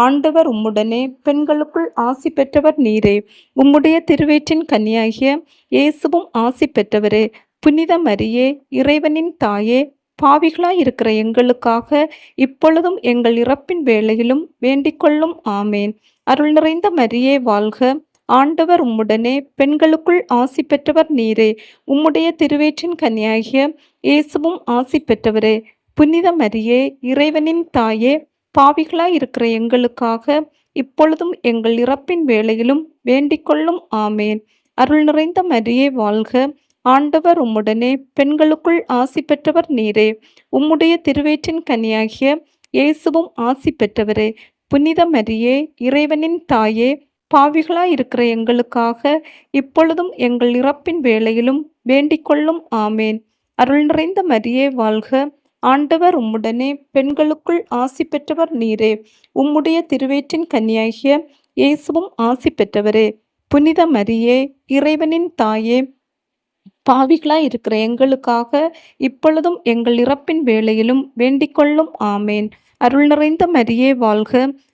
ஆண்டவர் உம்முடனே, பெண்களுக்குள் ஆசி பெற்றவர் நீரே. உம்முடைய திருவயிற்றின் கனியாகிய இயேசுவும் ஆசி பெற்றவரே. புனித மரியே, இறைவனின் தாயே, பாவிகளாய் இருக்கிற எங்களுக்காக இப்பொழுதும் எங்கள் இறப்பின் வேளையிலும் வேண்டிக்கொள்ளும். ஆமேன். அருள் நிறைந்த மரியே வாழ்க. ஆண்டவர் உம்முடனே, பெண்களுக்குள் ஆசி பெற்றவர் நீரே. உம்முடைய திருவயிற்றின் கனியாகிய இயேசுவும் ஆசி பெற்றவரே. புனித மரியே, இறைவனின் தாயே, பாவிகளாய் இருக்கிற எங்களுக்காக இப்பொழுதும் எங்கள் இறப்பின் வேளையிலும் வேண்டிக்கொள்ளும். ஆமேன். அருள் நிறைந்த மரியே வாழ்க. ஆண்டவர் உம்முடனே, பெண்களுக்குள் ஆசி பெற்றவர் நீரே. உம்முடைய திருவயிற்றின் கனியாகிய இயேசுவும் ஆசி பெற்றவரே. புனித மரியே, இறைவனின் தாயே, பாவிகளாய் இருக்கிற எங்களுக்காக இப்பொழுதும் எங்கள் இறப்பின் வேளையிலும் வேண்டிக்கொள்ளும். ஆமேன். அருள் நிறைந்த மரியே வாழ்க. ஆண்டவர் உம்முடனே, பெண்களுக்குள் ஆசி பெற்றவர் நீரே. உம்முடைய திருவயிற்றின் கனியாகிய இயேசுவும் ஆசி பெற்றவரே. புனித மரியே, இறைவனின் தாயே, பாவிகளாய் இருக்கிற எங்களுக்காக இப்பொழுதும் எங்கள் இறப்பின் வேளையிலும் வேண்டிக்கொள்ளும். ஆமேன். அருள் நிறைந்த மரியே வாழ்க.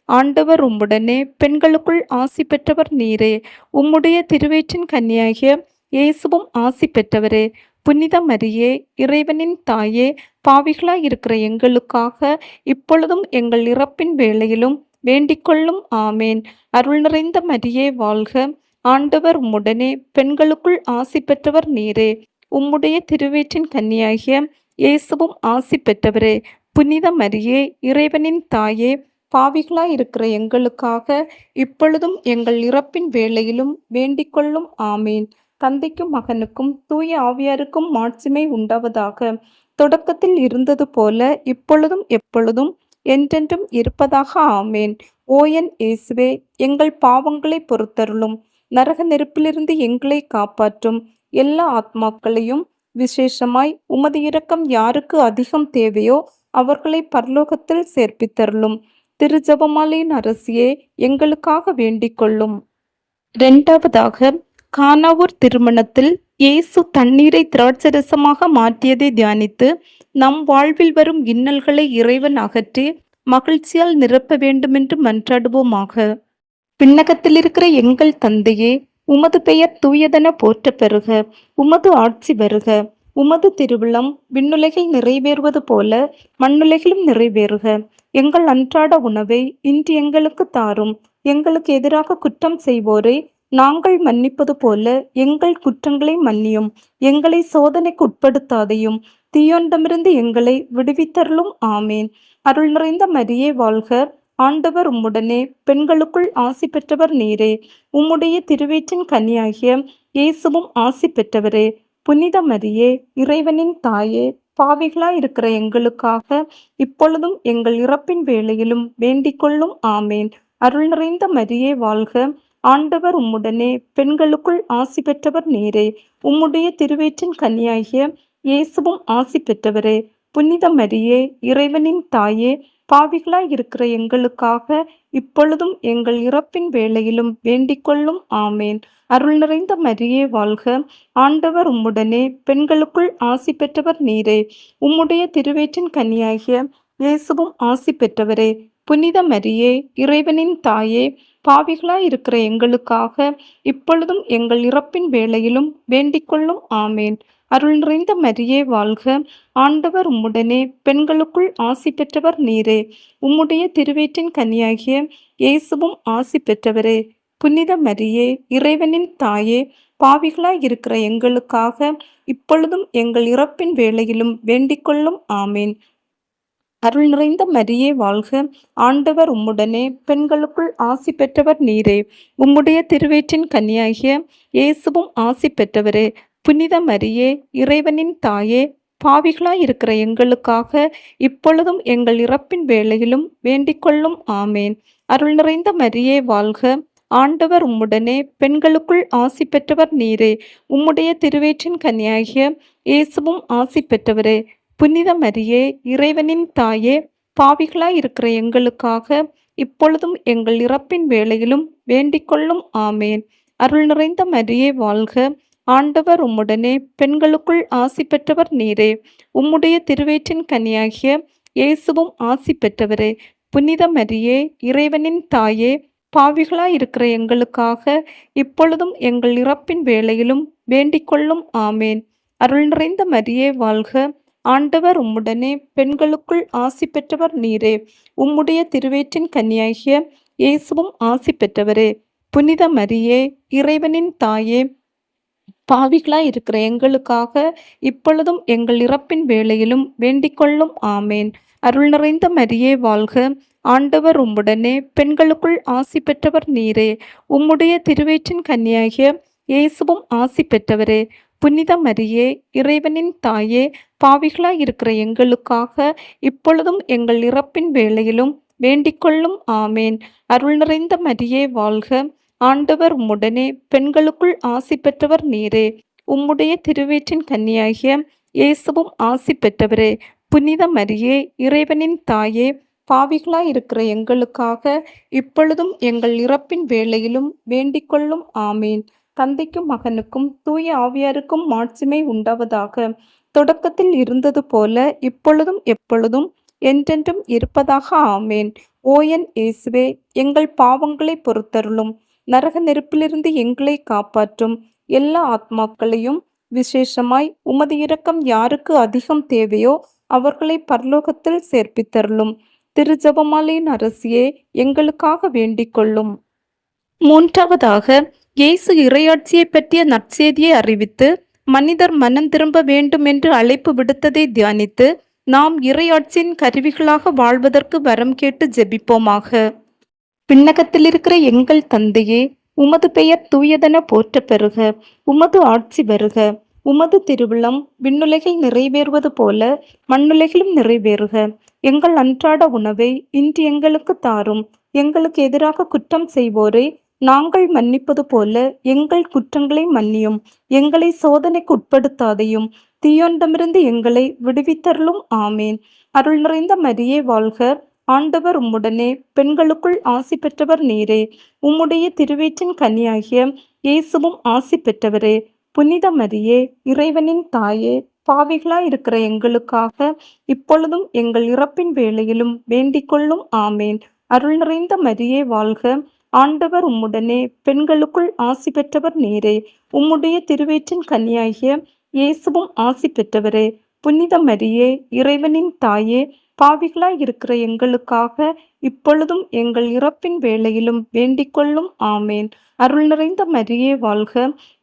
ஆண்டவர் உம்முடனே, பெண்களுக்குள் ஆசி பெற்றவர் நீரே. உம்முடைய திருவயிற்றின் கனியாகிய இயேசுவும் ஆசி பெற்றவரே. புனித மரியே, இறைவனின் தாயே, பாவிகளாய் இருக்கிற எங்களுக்காக இப்பொழுதும் எங்கள் இறப்பின் வேளையிலும் வேண்டிக்கொள்ளும். ஆமேன். அருள் நிறைந்த மரியே வாழ்க. ஆண்டவர் உம்முடனே, பெண்களுக்குள் ஆசி பெற்றவர் நீரே. உம்முடைய திருவயிற்றின் கனியாகிய இயேசுவும் ஆசி பெற்றவரே. புனித மரியே, இறைவனின் தாயே, பாவிகளாய் இருக்கிற எங்களுக்காக இப்பொழுதும் எங்கள் இறப்பின் வேளையிலும் வேண்டிக்கொள்ளும். ஆமேன். தந்தைக்கும் மகனுக்கும் தூய ஆவியாருக்கும் மாட்சிமை உண்டாவதாக. தொடக்கத்தில் இருந்தது போல இப்பொழுதும் எப்பொழுதும் என்றென்றும் இருப்பதாக. ஆமேன். ஓ என் இயேசுவே, எங்கள் பாவங்களை பொறுத்தருளும். நரக நெருப்பிலிருந்து எங்களை காப்பாற்றும். எல்லா ஆத்மாக்களையும் விசேஷமாய் உமது இரக்கம் யாருக்கு அதிகம் தேவையோ அவர்களை பரலோகத்தில் சேர்ப்பித்தருளும். திரு ஜெபமாலையின் அரசியே, எங்களுக்காக வேண்டிக் கொள்ளும். இரண்டாவதாக, கானாவூர் திருமணத்தில் இயேசு தண்ணீரை திராட்சரசமாக மாற்றியதை தியானித்து நம் வாழ்வில் வரும் இன்னல்களை இறைவன் அகற்றி மகிழ்ச்சியால் நிரப்ப வேண்டுமென்று மன்றாடுவோமாக. விண்ணகத்தில் இருக்கிற எங்கள் தந்தையே, உமது பெயர் தூயதென போற்றப் பெறுக. உமது ஆட்சி வருக. உமது திருவுளம் விண்ணுலகில் நிறைவேறுவது போல மண்ணுலகிலும் நிறைவேறுக. எங்கள் அன்றாட உணவை இன்று எங்களுக்கு தாரும். எங்களுக்கு எதிராக குற்றம் செய்வோரை நாங்கள் மன்னிப்பது போல எங்கள் குற்றங்களை மன்னியும். எங்களை சோதனைக்கு உட்படுத்தாதையும், தீயோனிடமிருந்து எங்களை விடுவித்தருளும். ஆமேன். அருள் நிறைந்த மரியே வாழ்க. ஆண்டவர் உம்முடனே, பெண்களுக்குள் ஆசி பெற்றவர் நீரே. உம்முடைய திருவயிற்றின் கனியாகிய இயேசுவும் ஆசி பெற்றவரே. புனித மரியே, இறைவனின் தாயே, பாவிகளாயிருக்கிற எங்களுக்காக இப்பொழுதும் எங்கள் இறப்பின் வேளையிலும் வேண்டிக் கொள்ளும். ஆமேன். அருள் நிறைந்த மரியே வாழ்க. ஆண்டவர் உம்முடனே, பெண்களுக்குள் ஆசி பெற்றவர் நீரே. உம்முடைய திருவயிற்றின் கனியாகிய இயேசுவும் ஆசி பெற்றவரே. புனித மரியே, இறைவனின் தாயே, பாவிகளாய் இருக்கிற எங்களுக்காக இப்பொழுதும் எங்கள் இறப்பின் வேளையிலும் வேண்டிக் கொள்ளும். ஆமேன். அருள் நிறைந்த மரியே வாழ்க. ஆண்டவர் உம்முடனே, பெண்களுக்குள் ஆசி பெற்றவர் நீரே. உம்முடைய திருவயிற்றின் கனியாகிய இயேசுவும் ஆசி பெற்றவரே. புனித மரியே, இறைவனின் தாயே, பாவிகளாய் இருக்கிற எங்களுக்காக இப்பொழுதும் எங்கள் இறப்பின் வேளையிலும் வேண்டிக் கொள்ளும். ஆமேன். அருள் நிறைந்த மரியே வாழ்க. ஆண்டவர் உம்முடனே, பெண்களுக்குள் ஆசி பெற்றவர் நீரே. உம்முடைய திருவயிற்றின் கனியாகிய இயேசுவும் ஆசி பெற்றவரே. புனித மரியே, இறைவனின் தாயே, பாவிகளாய் இருக்கிற எங்களுக்காக இப்பொழுதும் எங்கள் இறப்பின் வேளையிலும் வேண்டிக் கொள்ளும். ஆமேன். அருள் நிறைந்த மரியே வாழ்க. ஆண்டவர் உம்முடனே, பெண்களுக்குள் ஆசி பெற்றவர் நீரே. உம்முடைய திருவயிற்றின் கனியாகிய இயேசுவும் ஆசி பெற்றவரே. புனித மரியே, இறைவனின் தாயே, பாவிகளாய் இருக்கிற எங்களுக்காக இப்பொழுதும் எங்கள் இறப்பின் வேளையிலும் வேண்டிக் கொள்ளும். ஆமேன். அருள் நிறைந்த மரியே வாழ்க. ஆண்டவர் உம்முடனே, பெண்களுக்குள் ஆசி பெற்றவர் நீரே. உம்முடைய திருவயிற்றின் கனியாகிய இயேசுவும் ஆசி பெற்றவரே. புனித மரியே, இறைவனின் தாயே, பாவிகளாய் இருக்கிற எங்களுக்காக இப்பொழுதும் எங்கள் இறப்பின் வேளையிலும் வேண்டிக் கொள்ளும். ஆமேன். அருள் நிறைந்த மரியே வாழ்க. ஆண்டவர் உம்முடனே, பெண்களுக்குள் ஆசி பெற்றவர் நீரே. உம்முடைய திருவயிற்றின் கனியாகிய இயேசுவும் ஆசி பெற்றவரே. புனித மரியே, இறைவனின் தாயே, பாவிகளாய் இருக்கிற எங்களுக்காக இப்பொழுதும் எங்கள் இறப்பின் வேளையிலும் வேண்டிக் கொள்ளும். ஆமேன். அருள் நிறைந்த மரியே வாழ்க. ஆண்டவர் உம்முடனே, பெண்களுக்குள் ஆசி பெற்றவர் நீரே. உம்முடைய திருவயிற்றின் கனியாகிய இயேசுவும் ஆசி பெற்றவரே. புனித மரியே, இறைவனின் தாயே, பாவிகளாய் இருக்கிற எங்களுக்காக இப்பொழுதும் எங்கள் இறப்பின் வேளையிலும் வேண்டிக் கொள்ளும். ஆமேன். அருள் நிறைந்த மரியே வாழ்க. ஆண்டவர் உம்முடனே, பெண்களுக்குள் ஆசி பெற்றவர் நீரே. உம்முடைய திருவயிற்றின் கனியாகிய இயேசுவும் ஆசி பெற்றவரே. புனித மரியே, இறைவனின் தாயே, பாவிகளாய் இருக்கிற எங்களுக்காக இப்பொழுதும் எங்கள் இறப்பின் வேளையிலும் வேண்டிக் கொள்ளும். ஆமேன். அருள் நிறைந்த மரியே வாழ்க. ஆண்டவர் உம்முடனே, பெண்களுக்குள் ஆசி பெற்றவர் நீரே. உம்முடைய திருவயிற்றின் கன்னியாகிய இயேசுவும் ஆசி பெற்றவரே. புனித மரியே, இறைவனின் தாயே, பாவிகளாய் இருக்கிற எங்களுக்காக இப்பொழுதும் எங்கள் இறப்பின் வேளையிலும் வேண்டிக் கொள்ளும். ஆமேன். தந்தைக்கும் மகனுக்கும் தூய ஆவியாருக்கும் மாட்சிமை உண்டாவதாக. தொடக்கத்தில் இருந்தது போல இப்பொழுதும் எப்பொழுதும் என்றென்றும் இருப்பதாக. ஆமேன். ஓயன் இயேசுவே, எங்கள் பாவங்களை பொறுத்தருளும். நரக நெருப்பிலிருந்து எங்களை காப்பாற்றும். எல்லா ஆத்மாக்களையும், விசேஷமாய் உமது இரக்கம் யாருக்கு அதிகம் தேவையோ அவர்களை பரலோகத்தில் சேர்ப்பித்தருளும். திருஜெபமாலையின் அரசியே, எங்களுக்காக வேண்டிக் கொள்ளும். மூன்றாவதாக, இயேசு இறையாட்சியை பற்றிய நற்செய்தியை அறிவித்து மனிதர் மனம் திரும்ப வேண்டும் என்று அழைப்பு விடுத்ததை தியானித்து நாம் இறையாட்சியின் கருவிகளாக வாழ்வதற்கு வரம் கேட்டு ஜெபிப்போமாக. விண்ணகத்தில் இருக்கிற எங்கள் தந்தையே, உமது பெயர் தூயதென போற்ற பெறுக. உமது ஆட்சி வருக. உமது திருவுளம் விண்ணுலகில் நிறைவேறுவது போல மண்ணுலகிலும் நிறைவேறுக. எங்கள் அன்றாட உணவை இன்று எங்களுக்கு தாரும். எங்களுக்கு எதிராக குற்றம் செய்வோரை நாங்கள் மன்னிப்பது போல எங்கள் குற்றங்களை மன்னியும். எங்களை சோதனைக்கு உட்படுத்தாதையும், தீயோனிடமிருந்து எங்களை விடுவித்தருளும். ஆமேன். அருள் நிறைந்த மரியே வாழ்க. ஆண்டவர் உம்முடனே, பெண்களுக்குள் ஆசி பெற்றவர் நீரே. உம்முடைய திருவயிற்றின் கனியாகிய இயேசுவும் ஆசி பெற்றவரே. புனித மரியே, இறைவனின் தாயே, பாவிகளாய் இருக்கிற எங்களுக்காக இப்பொழுதும் எங்கள் இறப்பின் வேளையிலும் வேண்டிக் கொள்ளும். ஆமேன். அருள் நிறைந்த மரியே வாழ்க. ஆண்டவர் உம்முடனே, பெண்களுக்குள் ஆசி பெற்றவர் நீரே. உம்முடைய திருவயிற்றின் கனியாகிய இயேசுவும் ஆசி பெற்றவரே. புனித மரியே, இறைவனின் தாயே, பாவிகளாய் இருக்கிற எங்களுக்காக இப்பொழுதும் எங்கள் இறப்பின் வேளையிலும் வேண்டிக்கொள்ளும். ஆமேன். அருள் நிறைந்த மரியே வாழ்க.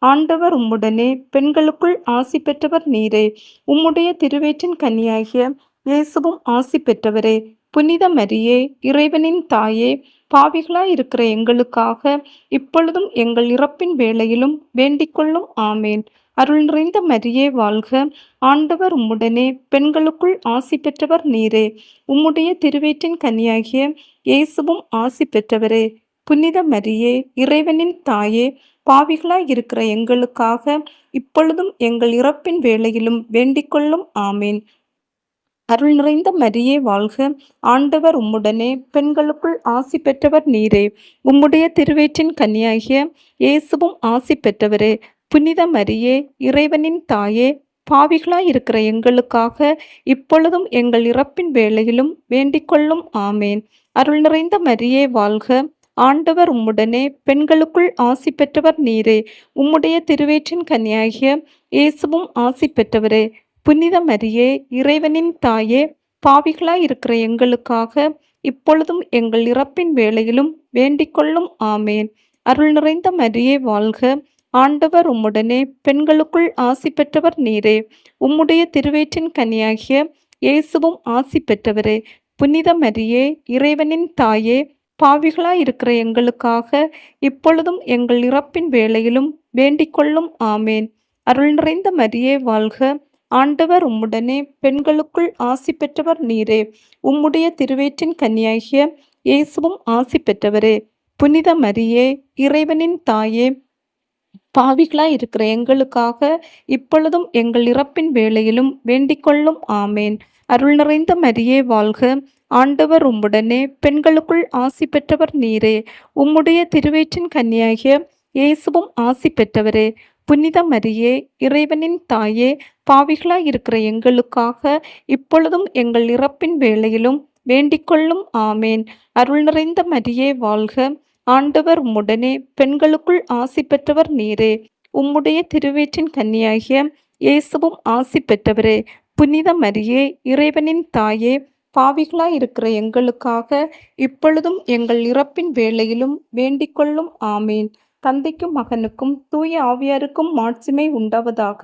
ஆண்டவர் உம்முடனே, பெண்களுக்குள் ஆசி பெற்றவர் நீரே. உம்முடைய திருவயிற்றின் கனியாகிய இயேசுவும் ஆசி பெற்றவரே. புனித மரியே, இறைவனின் தாயே, பாவிகளாய் இருக்கிற எங்களுக்காக இப்பொழுதும் எங்கள் இறப்பின் வேளையிலும் வேண்டிக்கொள்ளும். ஆமேன். அருள் நிறைந்த மரியே வாழ்க. ஆண்டவர் உம்முடனே, பெண்களுக்குள் ஆசி பெற்றவர் நீரே. உம்முடைய திருவயிற்றின் கனியாகிய இயேசுவும் ஆசி பெற்றவரே. புனித மரியே, இறைவனின் தாயே, பாவிகளாய் இருக்கிற எங்களுக்காக இப்பொழுதும் எங்கள் இறப்பின் வேளையிலும் வேண்டிக்கொள்ளும். ஆமேன். அருள் நிறைந்த மரியே வாழ்க. ஆண்டவர் உம்முடனே, பெண்களுக்குள் ஆசி பெற்றவர் நீரே. உம்முடைய திருவயிற்றின் கனியாகிய இயேசுவும் ஆசி பெற்றவரே. புனித மரியே, இறைவனின் தாயே, பாவிகளாய் இருக்கிற எங்களுக்காக இப்பொழுதும் எங்கள் இறப்பின் வேளையிலும் வேண்டிக்கொள்ளும். ஆமேன். அருள் நிறைந்த மரியே வாழ்க. ஆண்டவர் உம்முடனே, பெண்களுக்குள் ஆசி பெற்றவர் நீரே. உம்முடைய திருவயிற்றின் கனியாகிய இயேசுவும் ஆசி பெற்றவரே. புனித மரியே, இறைவனின் தாயே, பாவிகளாய் இருக்கிற எங்களுக்காக இப்பொழுதும் எங்கள் இறப்பின் வேளையிலும் வேண்டிக்கொள்ளும். ஆமேன். அருள் நிறைந்த மரியே வாழ்க. ஆண்டவர் உம்முடனே, பெண்களுக்குள் ஆசி பெற்றவர் நீரே. உம்முடைய திருவயிற்றின் கனியாகிய இயேசுவும் ஆசி பெற்றவரே. புனித மரியே, இறைவனின் தாயே, பாவிகளாய் இருக்கிற எங்களுக்காக இப்பொழுதும் எங்கள் இறப்பின் வேளையிலும் வேண்டிக்கொள்ளும். ஆமேன். அருள் நிறைந்த மரியே வாழ்க. ஆண்டவர் உம்முடனே, பெண்களுக்குள் ஆசி பெற்றவர் நீரே. உம்முடைய திருவயிற்றின் கனியாகிய இயேசுவும் ஆசி பெற்றவரே. புனித மரியே, இறைவனின் தாயே, பாவிகளாய் இருக்கிற எங்களுக்காக இப்பொழுதும் எங்கள் இறப்பின் வேளையிலும் வேண்டிக்கொள்ளும். ஆமேன். அருள் நிறைந்த மரியே வாழ்க. ஆண்டவர் உம்முடனே, பெண்களுக்குள் ஆசி பெற்றவர் நீரே. உம்முடைய திருவயிற்றின் கனியாகிய இயேசுவும் ஆசி பெற்றவரே. புனித மரியே, இறைவனின் தாயே, பாவிகளாய் இருக்கிற எங்களுக்காக இப்பொழுதும் எங்கள் இறப்பின் வேளையிலும் வேண்டிக்கொள்ளும். ஆமேன். அருள் நிறைந்த மரியே வாழ்க. ஆண்டவர் உம்முடனே, பெண்களுக்குள் ஆசி பெற்றவர் நீரே. உம்முடைய திருவயிற்றின் கன்னியாகிய இயேசுவும் ஆசி பெற்றவரே. புனித மரியே, இறைவனின் தாயே, பாவிகளாய் இருக்கிற எங்களுக்காக இப்பொழுதும் எங்கள் இறப்பின் வேளையிலும் வேண்டிக்கொள்ளும். ஆமேன். தந்தைக்கும் மகனுக்கும் தூய ஆவியாருக்கும் மாட்சிமை உண்டாவதாக.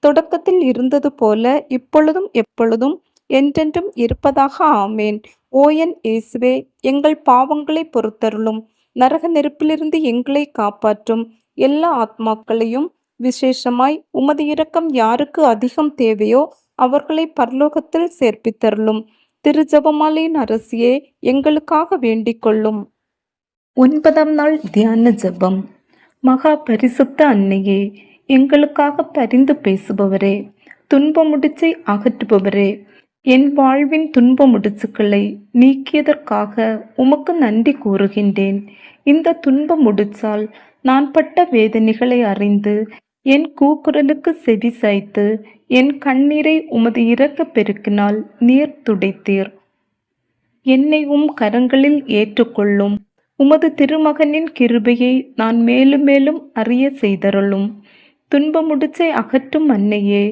தொடக்கத்தில் இருந்தது போல இப்பொழுதும் எப்பொழுதும் என்றென்றும் இருப்பதாக. ஆமேன். ஓயன் இயேசுவே, எங்கள் பாவங்களை பொறுத்தருளும். நரக நெருப்பிலிருந்து எங்களை காப்பாற்றும். எல்லா ஆத்மாக்களையும், விசேஷமாய் உமது இரக்கம் யாருக்கு அதிகம் தேவையோ அவர்களை பரலோகத்தில் சேர்ப்பித்தருளும். திருஜெபமாலையின் அரசியே, எங்களுக்காக வேண்டிக் கொள்ளும். 9ஆம் நாள் தியான ஜெபம். மகா பரிசுத்த அன்னையே, எங்களுக்காக பரிந்து பேசுபவரே, துன்ப முடிச்சை அகற்றுபவரே, என் வாழ்வின் துன்ப முடிச்சுக்களை நீக்கியதற்காக உமக்கு நன்றி கூறுகின்றேன். இந்த துன்ப முடிச்சால் நான் பட்ட வேதனைகளை அறிந்து என் கூக்குரலுக்கு செவி சாய்த்து என் கண்ணீரை உமது இரக்க பெருக்கினால் நீர் துடைத்தீர். என்னை கரங்களில் ஏற்றுக்கொள்ளும். உமது திருமகனின் கிருபையை நான் மேலும் மேலும் அறிய செய்தருளும். துன்ப முடிச்சை அகற்றும் அன்னையே,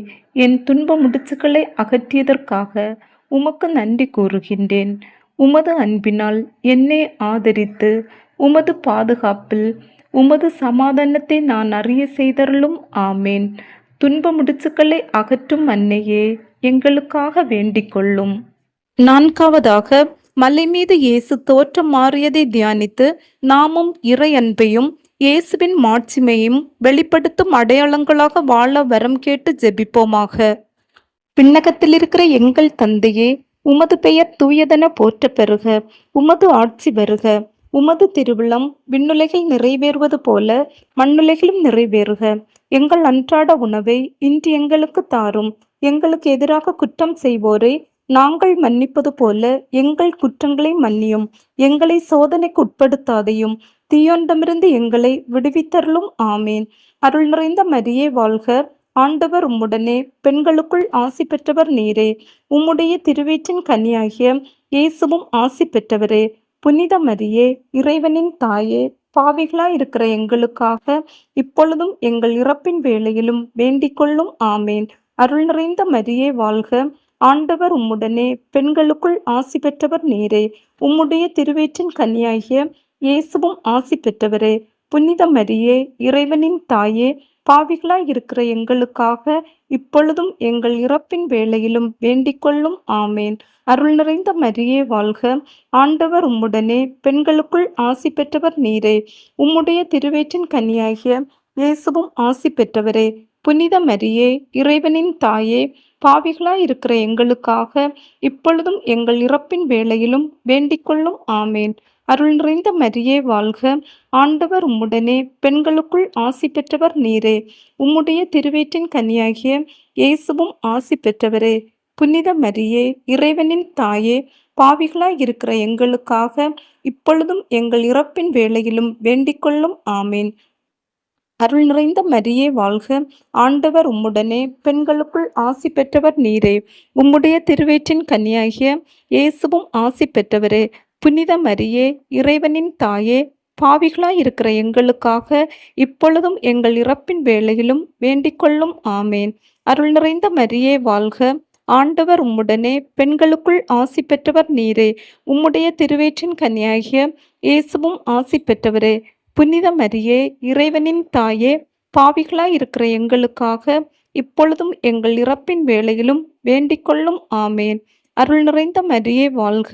என் துன்ப முடிச்சுக்களை அகற்றியதற்காக உமக்கு நன்றி கூறுகின்றேன். உமது அன்பினால் என்னை ஆதரித்து உமது பாதுகாப்பில் உமது சமாதானத்தை நான் அறிய செய்தருளும். ஆமேன். துன்ப முடிச்சுக்களை அகற்றும் அன்னையே, எங்களுக்காக வேண்டிக் கொள்ளும். 4ஆவதாக, மலை மீது இயேசு தோற்றம் மாறியதை தியானித்து நாமும் இறை அன்பையும் இயேசுவின் மாட்சிமையும் வெளிப்படுத்தும் அடையாளங்களாக வாழ வரம் கேட்டு ஜெபிப்போமாக. விண்ணகத்தில் இருக்கிற எங்கள் தந்தையே, உமது பெயர் தூயதென போற்ற பெறுக. உமது ஆட்சி வருக. உமது திருவிழம் விண்ணுலகில் நிறைவேறுவது போல மண்ணுலகிலும் நிறைவேறுக. எங்கள் அன்றாட உணவை இன்று எங்களுக்கு தாரும். எங்களுக்கு எதிராக குற்றம் செய்வோரை நாங்கள் மன்னிப்பது போல எங்கள் குற்றங்களை மன்னியும். எங்களை சோதனைக்கு உட்படுத்தாதையும் தீயோனிடமிருந்து எங்களை விடுவித்தருளும். ஆமேன். அருள் நிறைந்த மரியே வாழ்க. ஆண்டவர் உம்முடனே, பெண்களுக்குள் ஆசி பெற்றவர் நீரே. உம்முடைய திருவயிற்றின் கனியாகிய இயேசுவும் ஆசி பெற்றவரே. புனித மரியே, இறைவனின் தாயே, பாவிகளாயிருக்கிற எங்களுக்காக இப்பொழுதும் எங்கள் இறப்பின் வேளையிலும் வேண்டிக்கொள்ளும். ஆமேன். அருள் நிறைந்த மரியே வாழ்க. ஆண்டவர் உம்முடனே, பெண்களுக்குள் ஆசி பெற்றவர் நீரே. உம்முடைய திருவயிற்றின் கனியாகிய இயேசுவும் ஆசி பெற்றவரே. புனித மரியே, இறைவனின் தாயே, பாவிகளாயிருக்கிற எங்களுக்காக இப்பொழுதும் எங்கள் இறப்பின் வேளையிலும் வேண்டிக்கொள்ளும். ஆமேன். அருள் நிறைந்த மரியே வாழ்க. ஆண்டவர் உம்முடனே, பெண்களுக்குள் ஆசி பெற்றவர் நீரே. உம்முடைய திருவயிற்றின் கனியாகிய இயேசுவும் ஆசி பெற்றவரே. புனித மரியே, இறைவனின் தாயே, பாவிகளாயிருக்கிற எங்களுக்காக இப்பொழுதும் எங்கள் இறப்பின் வேளையிலும் வேண்டிக்கொள்ளும். ஆமேன். அருள் நிறைந்த மரியே வாழ்க. ஆண்டவர் உம்முடனே, பெண்களுக்குள் ஆசி பெற்றவர் நீரே. உம்முடைய திருவயிற்றின் கனியாகிய இயேசுவும் ஆசி பெற்றவரே. புனித மரியே, இறைவனின் தாயே, பாவிகளாயிருக்கிற எங்களுக்காக இப்பொழுதும் எங்கள் இறப்பின் வேளையிலும் வேண்டிக்கொள்ளும். ஆமேன். அருள் நிறைந்த மரியே வாழ்க. ஆண்டவர் உம்முடனே, பெண்களுக்குள் ஆசி பெற்றவர் நீரே. உம்முடைய திருவயிற்றின் கனியாகிய இயேசுவும் ஆசி பெற்றவரே. புனித மரியே, இறைவனின் தாயே, பாவிகளாயிருக்கிற எங்களுக்காக இப்பொழுதும் எங்கள் இறப்பின் வேளையிலும் வேண்டிக்கொள்ளும். ஆமேன். அருள் நிறைந்த மரியே வாழ்க. ஆண்டவர் உம்முடனே, பெண்களுக்குள் ஆசி பெற்றவர் நீரே. உம்முடைய திருவயிற்றின் கனியாகிய இயேசுவும் ஆசி பெற்றவரே. புனித மரியே, இறைவனின் தாயே, பாவிகளாயிருக்கிற எங்களுக்காக இப்பொழுதும் எங்கள் இறப்பின் வேளையிலும் வேண்டிக்கொள்ளும். ஆமேன். அருள் நிறைந்த மரியே வாழ்க.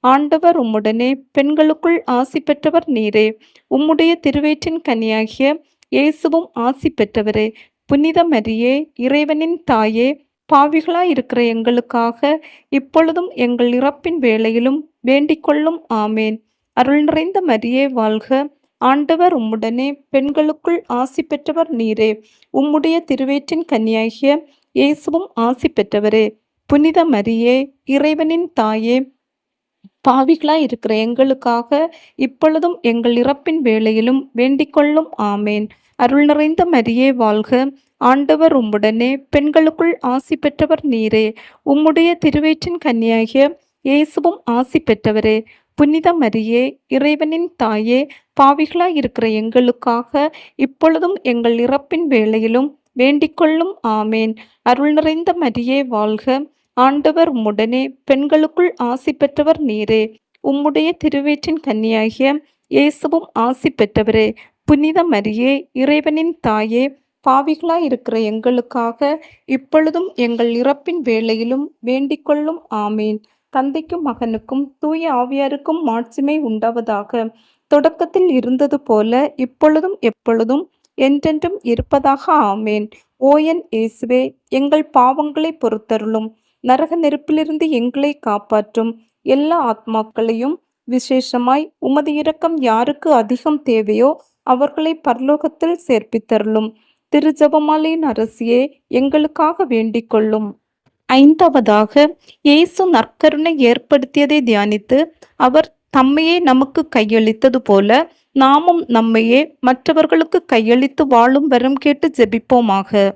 ஆண்டவர் உம்முடனே, பெண்களுக்குள் ஆசி பெற்றவர் நீரே. உம்முடைய திருவயிற்றின் கனியாகிய இயேசுவும் ஆசி பெற்றவரே. புனித மரியே, இறைவனின் தாயே, பாவிகளாயிருக்கிற எங்களுக்காக இப்பொழுதும் எங்கள் இறப்பின் வேளையிலும் வேண்டிக்கொள்ளும். ஆமேன். அருள் நிறைந்த மரியே வாழ்க. ஆண்டவர் உம்முடனே, பெண்களுக்குள் ஆசி பெற்றவர் நீரே. உம்முடைய திருவயிற்றின் கனியாகிய இயேசுவும் ஆசி பெற்றவரே. புனித மரியே, இறைவனின் தாயே, பாவிகளாயிருக்கிற எங்களுக்காக இப்பொழுதும் எங்கள் இறப்பின் வேளையிலும் வேண்டிக்கொள்ளும். ஆமேன். அருள் நிறைந்த மரியே வாழ்க. ஆண்டவர் உம்முடனே, பெண்களுக்குள் ஆசி பெற்றவர் நீரே. உம்முடைய திருவயிற்றின் கனியாகிய இயேசுவும் ஆசி பெற்றவரே. புனித மரியே, இறைவனின் தாயே, பாவிகளாயிருக்கிற எங்களுக்காக இப்பொழுதும் எங்கள் இறப்பின் வேளையிலும் வேண்டிக்கொள்ளும். ஆமேன். அருள் நிறைந்த மரியே வாழ்க. ஆண்டவர் உம்முடனே, பெண்களுக்குள் ஆசி பெற்றவர் நீரே. உம்முடைய திருவயிற்றின் கன்னியாகிய இயேசுவும் ஆசி பெற்றவரே. புனித மரியே, இறைவனின் தாயே, பாவிகளாயிருக்கிற எங்களுக்காக இப்பொழுதும் எங்கள் இறப்பின் வேளையிலும் வேண்டிக்கொள்ளும். ஆமேன். தந்தைக்கும் மகனுக்கும் தூய ஆவியாருக்கும் மாட்சிமை உண்டாவதாக. தொடக்கத்தில் இருந்தது போல இப்பொழுதும் எப்பொழுதும் என்றென்றும் இருப்பதாக. ஆமேன். ஓ என் இயேசுவே, எங்கள் பாவங்களை பொறுத்தருளும். நரக நெருப்பிலிருந்து எங்களை காப்பாற்றும். எல்லா ஆத்மாக்களையும், விசேஷமாய் உமது இரக்கம் யாருக்கு அதிகம் தேவையோ அவர்களை பரலோகத்தில் சேர்ப்பித்தருளும். திருஜெபமாலையின் அரசியே, எங்களுக்காக வேண்டிக் கொள்ளும். ஐந்தாவதாக, இயேசு நற்கருணை ஏற்படுத்தியதை தியானித்து அவர் தம்மையே நமக்கு கையளித்தது போல நாமும் நம்மையே மற்றவர்களுக்கு கையளித்து வாழும் வரம் கேட்டு ஜெபிப்போமாக.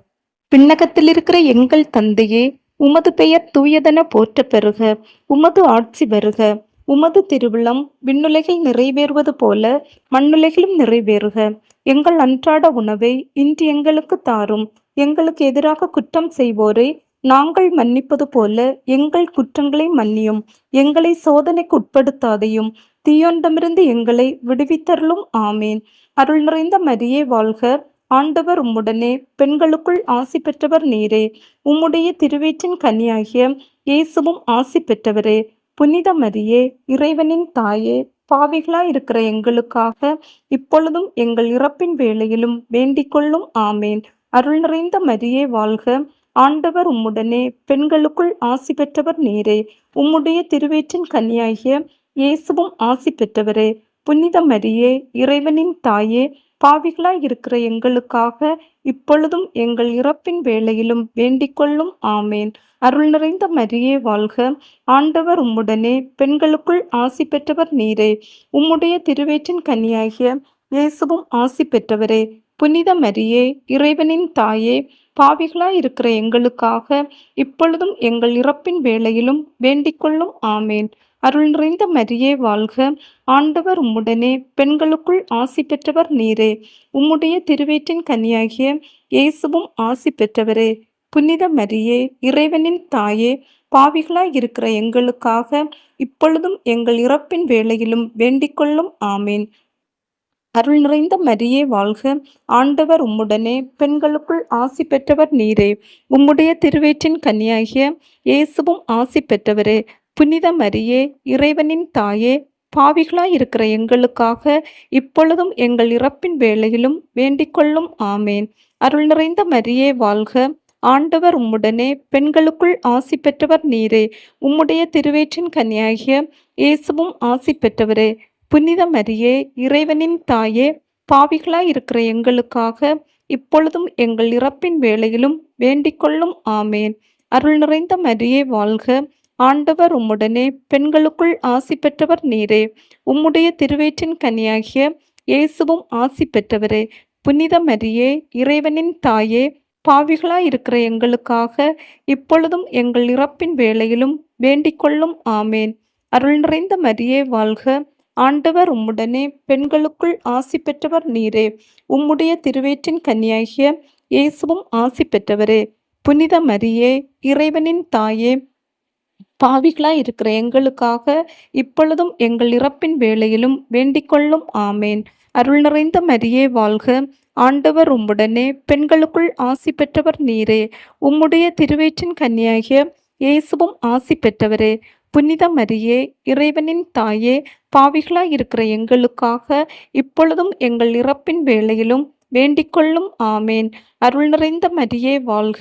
விண்ணகத்தில் இருக்கிற எங்கள் தந்தையே, உமது பெயர் தூயதென போற்ற பெறுக. உமது ஆட்சி வருக. உமது திருவிழம் விண்ணுலகில் நிறைவேறுவது போல மண்ணுலகிலும் நிறைவேறுக. எங்கள் அன்றாட உணவை இன்று எங்களுக்கு தாரும். எங்களுக்கு எதிராக குற்றம் செய்வோரை நாங்கள் மன்னிப்பது போல எங்கள் குற்றங்களை மன்னியும். எங்களை சோதனைக்கு உட்படுத்தாதையும் தீயோண்டமிருந்து எங்களை விடுவித்தருளும். ஆமேன். அருள் நிறைந்த மரியே வாழ்க. ஆண்டவர் உம்முடனே, பெண்களுக்குள் ஆசி பெற்றவர் நீரே. உம்முடைய திருவயிற்றின் கனியாகிய இயேசுவும் ஆசி பெற்றவரே. புனித மரியே, இறைவனின் தாயே, பாவிகளாயிருக்கிற எங்களுக்காக இப்பொழுதும் எங்கள் இறப்பின் வேளையிலும் வேண்டிக்கொள்ளும். ஆமேன். அருள் நிறைந்த மரியே வாழ்க. ஆண்டவர் உம்முடனே, பெண்களுக்குள் ஆசி பெற்றவர் நீரே. உம்முடைய திருவயிற்றின் கனியாகிய இயேசுவும் ஆசி பெற்றவரே. புனித மரியே, இறைவனின் தாயே, பாவிகளாயிருக்கிற எங்களுக்காக இப்பொழுதும் எங்கள் இறப்பின் வேளையிலும் வேண்டிக்கொள்ளும். ஆமேன். அருள் நிறைந்த மரியே வாழ்க. ஆண்டவர் உம்முடனே, பெண்களுக்குள் ஆசி பெற்றவர் நீரே. உம்முடைய திருவயிற்றின் கனியாகிய இயேசுவும் ஆசி பெற்றவரே. புனித மரியே, இறைவனின் தாயே, பாவிகளாயிருக்கிற எங்களுக்காக இப்பொழுதும் எங்கள் இறப்பின் வேளையிலும் வேண்டிக்கொள்ளும். ஆமேன். அருள் நிறைந்த மரியே வாழ்க. ஆண்டவர் உம்முடனே, பெண்களுக்குள் ஆசி பெற்றவர் நீரே. உம்முடைய திருவயிற்றின் கனியாகிய இயேசுவும் ஆசி பெற்றவரே. புனித மரியே, இறைவனின் தாயே, பாவிகளாய் இருக்கிற எங்களுக்காக இப்பொழுதும் எங்கள் இறப்பின் வேளையிலும் வேண்டிக்கொள்ளும். ஆமேன். அருள் நிறைந்த மரியே வாழ்க. ஆண்டவர் உம்முடனே, பெண்களுக்குள் ஆசி பெற்றவர் நீரே. உம்முடைய திருவயிற்றின் கனியாகிய இயேசுவும் ஆசி பெற்றவரே. புனித மரியே, இறைவனின் தாயே, பாவிகளாய் இருக்கிற எங்களுக்காக இப்பொழுதும் எங்கள் இறப்பின் வேளையிலும் வேண்டிக்கொள்ளும். ஆமேன். அருள் நிறைந்த மரியே வாழ்க. ஆண்டவர் உம்முடனே, பெண்களுக்குள் ஆசி பெற்றவர் நீரே. உம்முடைய திருவயிற்றின் கனியாகிய இயேசுவும் ஆசி பெற்றவரே. புனித மரியே, இறைவனின் தாயே, பாவிகளாய் இருக்கிற எங்களுக்காக இப்பொழுதும் எங்கள் இறப்பின் வேளையிலும் வேண்டிக்கொள்ளும். ஆமேன். அருள் நிறைந்த மரியே வாழ்க. ஆண்டவர் உம்முடனே, பெண்களுக்குள் ஆசி பெற்றவர் நீரே. உம்முடைய திருவயிற்றின் கனியாகிய இயேசுவும் ஆசி பெற்றவரே. புனித மரியே, இறைவனின் தாயே, பாவிகளாய் இருக்கிற எங்களுக்காக இப்பொழுதும் எங்கள் இறப்பின் வேளையிலும் வேண்டிக்கொள்ளும். ஆமேன். அருள் நிறைந்த மரியே வாழ்க. ஆண்டவர் உம்முடனே, பெண்களுக்குள் ஆசி பெற்றவர் நீரே. உம்முடைய திருவயிற்றின் கனியாகிய இயேசுவும் ஆசி பெற்றவரே. புனித மரியே, இறைவனின் தாயே, பாவிகளாய் இருக்கிற எங்களுக்காக இப்பொழுதும் எங்கள் இறப்பின் வேளையிலும் வேண்டிக்கொள்ளும். ஆமேன். அருள் நிறைந்த மரியே வாழ்க. ஆண்டவர் உம்முடனே, பெண்களுக்குள் ஆசி பெற்றவர் நீரே. உம்முடைய திருவயிற்றின் கனியாகிய இயேசுவும் ஆசி பெற்றவரே. புனித மரியே, இறைவனின் தாயே, பாவிகளாய் இருக்கிற எங்களுக்காக இப்பொழுதும் எங்கள் இறப்பின் வேளையிலும் வேண்டிக்கொள்ளும். ஆமேன். அருள் நிறைந்த மரியே வாழ்க.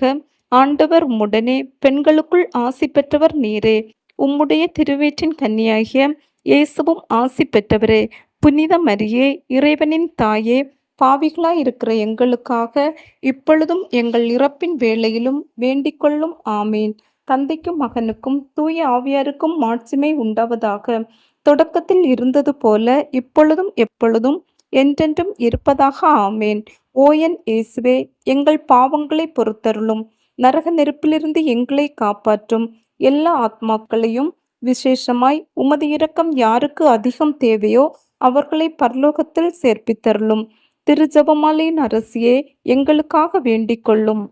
ஆண்டவர் உம்முடனே, பெண்களுக்குள் ஆசி பெற்றவர் நீரே. உம்முடைய திருவயிற்றின் கன்னியாகிய இயேசுவும் ஆசி பெற்றவரே. புனித மரியே, இறைவனின் தாயே, பாவிகளாய் இருக்கிற எங்களுக்காக இப்பொழுதும் எங்கள் இறப்பின் வேளையிலும் வேண்டிக்கொள்ளும். ஆமீன். தந்தைக்கும் மகனுக்கும் தூய ஆவியாருக்கும் மாட்சிமை உண்டாவதாக. தொடக்கத்தில் இருந்தது போல இப்பொழுதும் எப்பொழுதும் என்றென்றும் இருப்பதாக. ஆமேன். ஓயன் இயேசுவே, எங்கள் பாவங்களை பொறுத்தருளும். நரக நெருப்பிலிருந்து எங்களை காப்பாற்றும். எல்லா ஆத்மாக்களையும், விசேஷமாய் உமது இரக்கம் யாருக்கு அதிகம் தேவையோ அவர்களை பரலோகத்தில் சேர்ப்பித்தருளும். திருஜெபமாலையின் அரசியே, எங்களுக்காக வேண்டிக் கொள்ளும்.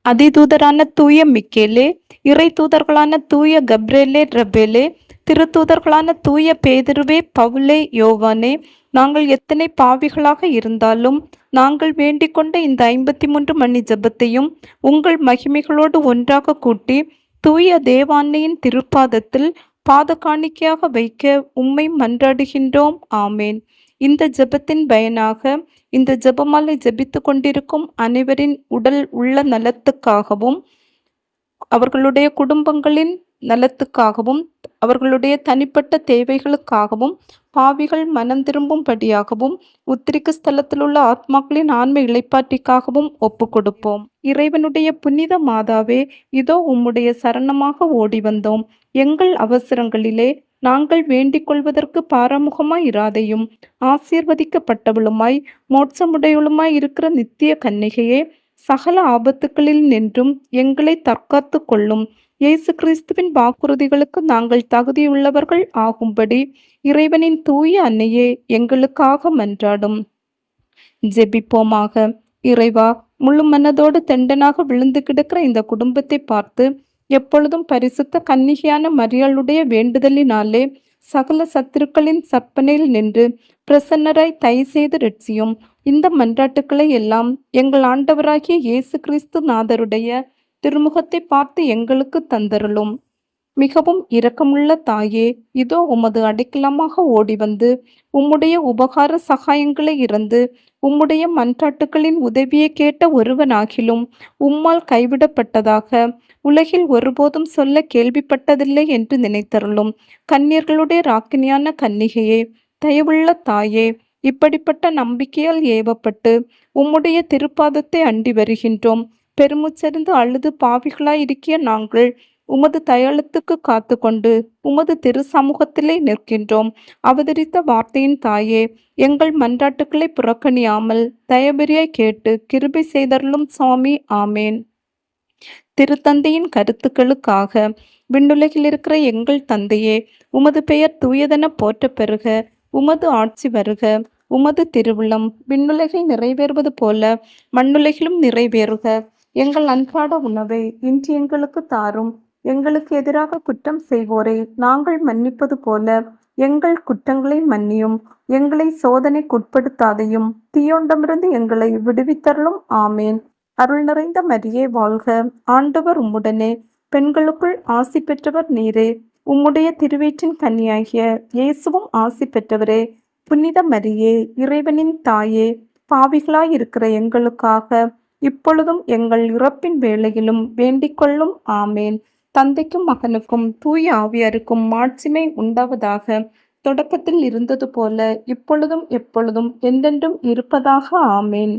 அதிதூதரான தூய மிக்கேலே, இறை தூதர்களான தூய கப்ரேலே, ரபேலே, திருத்தூதர்களான தூய பேதுருவே, பவுலே, யோவானே, நாங்கள் எத்தனை பாவிகளாக இருந்தாலும் நாங்கள் வேண்டிக் கொண்ட இந்த 53 மணி ஜெபத்தையும் உங்கள் மகிமைகளோடு ஒன்றாக கூட்டி தூய தேவான்னையின் திருப்பாதத்தில் பாத காணிக்கையாக வைக்க உம்மை மன்றாடுகின்றோம். ஆமேன். இந்த ஜெபத்தின் பயனாக இந்த ஜெபமாலை ஜெபித்து கொண்டிருக்கும் அனைவரின் உடல் உள்ள நலத்துக்காகவும் அவர்களுடைய குடும்பங்களின் நலத்துக்காகவும் அவர்களுடைய தனிப்பட்ட தேவைகளுக்காகவும் பாவிகள் மனம் திரும்பும்படியாகவும் உத்திரிக்க ஸ்தலத்தில் உள்ள ஆத்மாக்களின் ஆன்ம இளைப்பாற்றிக்காகவும் ஒப்பு கொடுப்போம். இறைவனுடைய புனித மாதாவே, இதோ உம்முடைய சரணமாக ஓடி வந்தோம். எங்கள் அவசரங்களிலே நாங்கள் வேண்டிக் கொள்வதற்கு பாராமுகமாய் இராதையும் ஆசீர்வதிக்கப்பட்டவளுமாய் மோட்சமுடையவளுமாய் இருக்கிற நித்திய கன்னிகையே, சகல ஆபத்துக்களில் நின்றும் எங்களை தற்காத்து கொள்ளும். இயேசு கிறிஸ்துவின் வாக்குறுதிகளுக்கு நாங்கள் தகுதியுள்ளவர்கள் ஆகும்படி இறைவனின் தூய அன்னையே, எங்களுக்காக மன்றாடும். ஜெபிப்போமாக. இறைவா, முழு மனதோடு தெண்டனாக விழுந்து கிடக்கிற இந்த குடும்பத்தை பார்த்து எப்பொழுதும் பரிசுத்த கன்னிகையான மரியாளுடைய வேண்டுதலினாலே சகல சத்துருக்களின் சற்பனையில் நின்று பிரசன்னராய் தயவு செய்து ரட்சியும். இந்த மன்றாட்டுக்களை எல்லாம் எங்கள் ஆண்டவராகிய இயேசு கிறிஸ்து நாதருடைய திருமுகத்தை பார்த்து எங்களுக்கு தந்தருளும். மிகவும் இரக்கமுள்ள தாயே, இதோ உமது அடைக்கலமாக ஓடி வந்து உம்முடைய உபகார சகாயங்களை இறந்து உம்முடைய மன்றாட்டுக்களின் உதவியை கேட்ட ஒருவனாகிலும் உம்மால் கைவிடப்பட்டதாக உலகில் ஒருபோதும் சொல்ல கேள்விப்பட்டதில்லை என்று நினைத்தருளும். கன்னியர்களுடைய ராக்கினியான கன்னிகையே, தயவுள்ள தாயே, இப்படிப்பட்ட நம்பிக்கையால் ஏவப்பட்டு உம்முடைய திருப்பாதத்தை அண்டி வருகின்றோம். பெருமுச்சரிந்து அழுது பாவிகளாய் இருக்கிய நாங்கள் உமது தயாளத்துக்கு காத்து கொண்டு உமது திரு சமூகத்திலே நிற்கின்றோம். அவதரித்த வார்த்தையின் தாயே, எங்கள் மன்றாட்டுக்களை புறக்கணியாமல் தயபெரியாய் கேட்டு கிருபை செய்தருளும் சுவாமி. ஆமேன். திருத்தந்தையின் கருத்துக்களுக்காக விண்ணுலகில் இருக்கிற எங்கள் தந்தையே, உமது பெயர் தூயதென போற்றப் பெறுக. உமது ஆட்சி வருக. உமது திருவுளம் விண்ணுலகில் நிறைவேறுவது போல மண்ணுலகிலும் நிறைவேறுக. எங்கள் அன்றாட உணவை இன்று எங்களுக்கு தாரும். எங்களுக்கு எதிராக குற்றம் செய்வோரை நாங்கள் மன்னிப்பது போல எங்கள் குற்றங்களை மன்னியும். எங்களை சோதனைக்குட்படுத்தாதையும் தீயோண்டமிருந்து எங்களை விடுவித்தருளும். ஆமேன். அருள் நிறைந்த மரியே வாழ்க. ஆண்டவர் உம்முடனே, பெண்களுக்குள் ஆசி பெற்றவர் நீரே. உம்முடைய திருவயிற்றின் கன்னியாகிய இயேசுவும் ஆசி பெற்றவரே. புனித மரியே, இறைவனின் தாயே, பாவிகளாயிருக்கிற எங்களுக்காக இப்பொழுதும் எங்கள் இறப்பின் வேளையிலும் வேண்டிக் கொள்ளும். ஆமேன். தந்தைக்கும் மகனுக்கும் தூய ஆவியாருக்கும் மாட்சிமை உண்டாவதாக. தொடக்கத்தில் இருந்தது போல இப்பொழுதும் எப்பொழுதும் என்றென்றும் இருப்பதாக. ஆமேன்.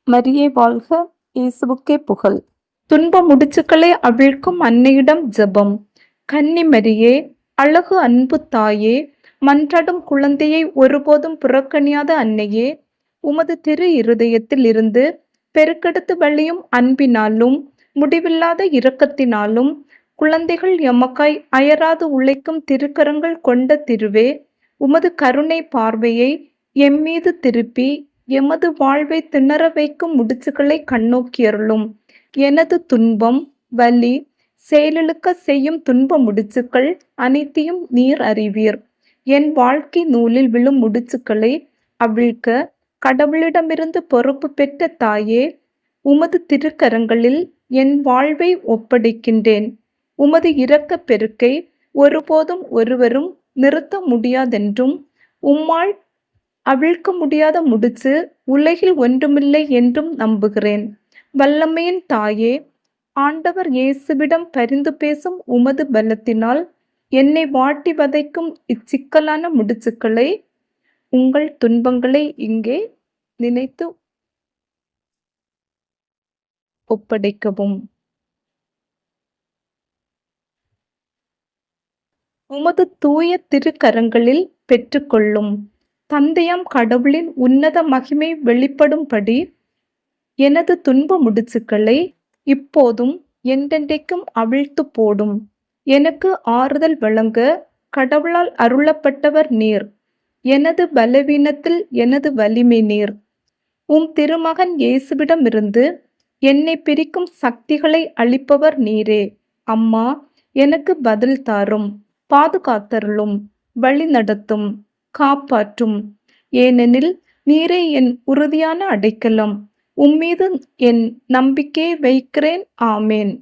மரியே வாழ்க. இயேசுவுக்கே புகழ். துன்ப முடிச்சுக்களை அவிழ்க்கும் அன்னையிடம் ஜெபம். கன்னி மரியே, அழகு அன்பு தாயே, மன்றாடும் குழந்தையை ஒருபோதும் புறக்கணியாத அன்னையே, உமது திரு இருதயத்தில் இருந்து பெருக்கெடுத்து வழியும் அன்பினாலும் முடிவில்லாத இரக்கத்தினாலும் குழந்தைகள் எமக்காய் அயராது உழைக்கும் திருக்கரங்கள் கொண்ட திருவே, உமது கருணை பார்வையை எம்மீது திருப்பி எமது வாழ்வை திணற வைக்கும் முடிச்சுக்களை கண்ணோக்கியருளும். எனது துன்பம், வலி, செயலிழக்க செய்யும் துன்ப முடிச்சுக்கள் அனைத்தையும் நீர் அறிவீர். என் வாழ்க்கை நூலில் விழும் முடிச்சுக்களை அவிழ்க்க கடவுளிடமிருந்து பொறுப்பு பெற்ற தாயே, உமது திருக்கரங்களில் என் வாழ்வை ஒப்படைக்கின்றேன். உமது இரக்கப் பெருக்கை ஒருபோதும் ஒருவரும் நிறுத்த முடியாதென்றும், உம்மால் அவிழ்க்க முடியாத முடிச்சு உலகில் ஒன்றுமில்லை என்றும் நம்புகிறேன். வல்லமையின் தாயே, ஆண்டவர் இயேசுவிடம் பரிந்து பேசும் உமது பலத்தினால் என்னை வாட்டி வதைக்கும் இச்சிக்கலான முடிச்சுக்களை, உங்கள் துன்பங்களை இங்கே நினைத்து ஒப்படைக்கவும். உமது தூய திருக்கரங்களில் பெற்றுக்கொள்ளும். தந்தையாம் கடவுளின் உன்னத மகிமை வெளிப்படும்படி எனது துன்ப முடிச்சுக்களை இப்போதும் என்றென்றைக்கும் அவிழ்த்து போடும். எனக்கு ஆறுதல் வழங்க கடவுளால் அருளப்பட்டவர் நீர். எனது பலவீனத்தில் எனது வலிமை நீர். உம் திருமகன் இயேசுவிடமிருந்து என்னை பிரிக்கும் சக்திகளை அளிப்பவர் நீரே. அம்மா, எனக்கு பதில் தாரும், பாதுகாத்தருளும், வழி நடத்தும், காப்பாற்றும். ஏனெனில் நீரே என் உறுதியான அடைக்கலம். உம்மீது என் நம்பிக்கையை வைக்கிறேன். ஆமேன்.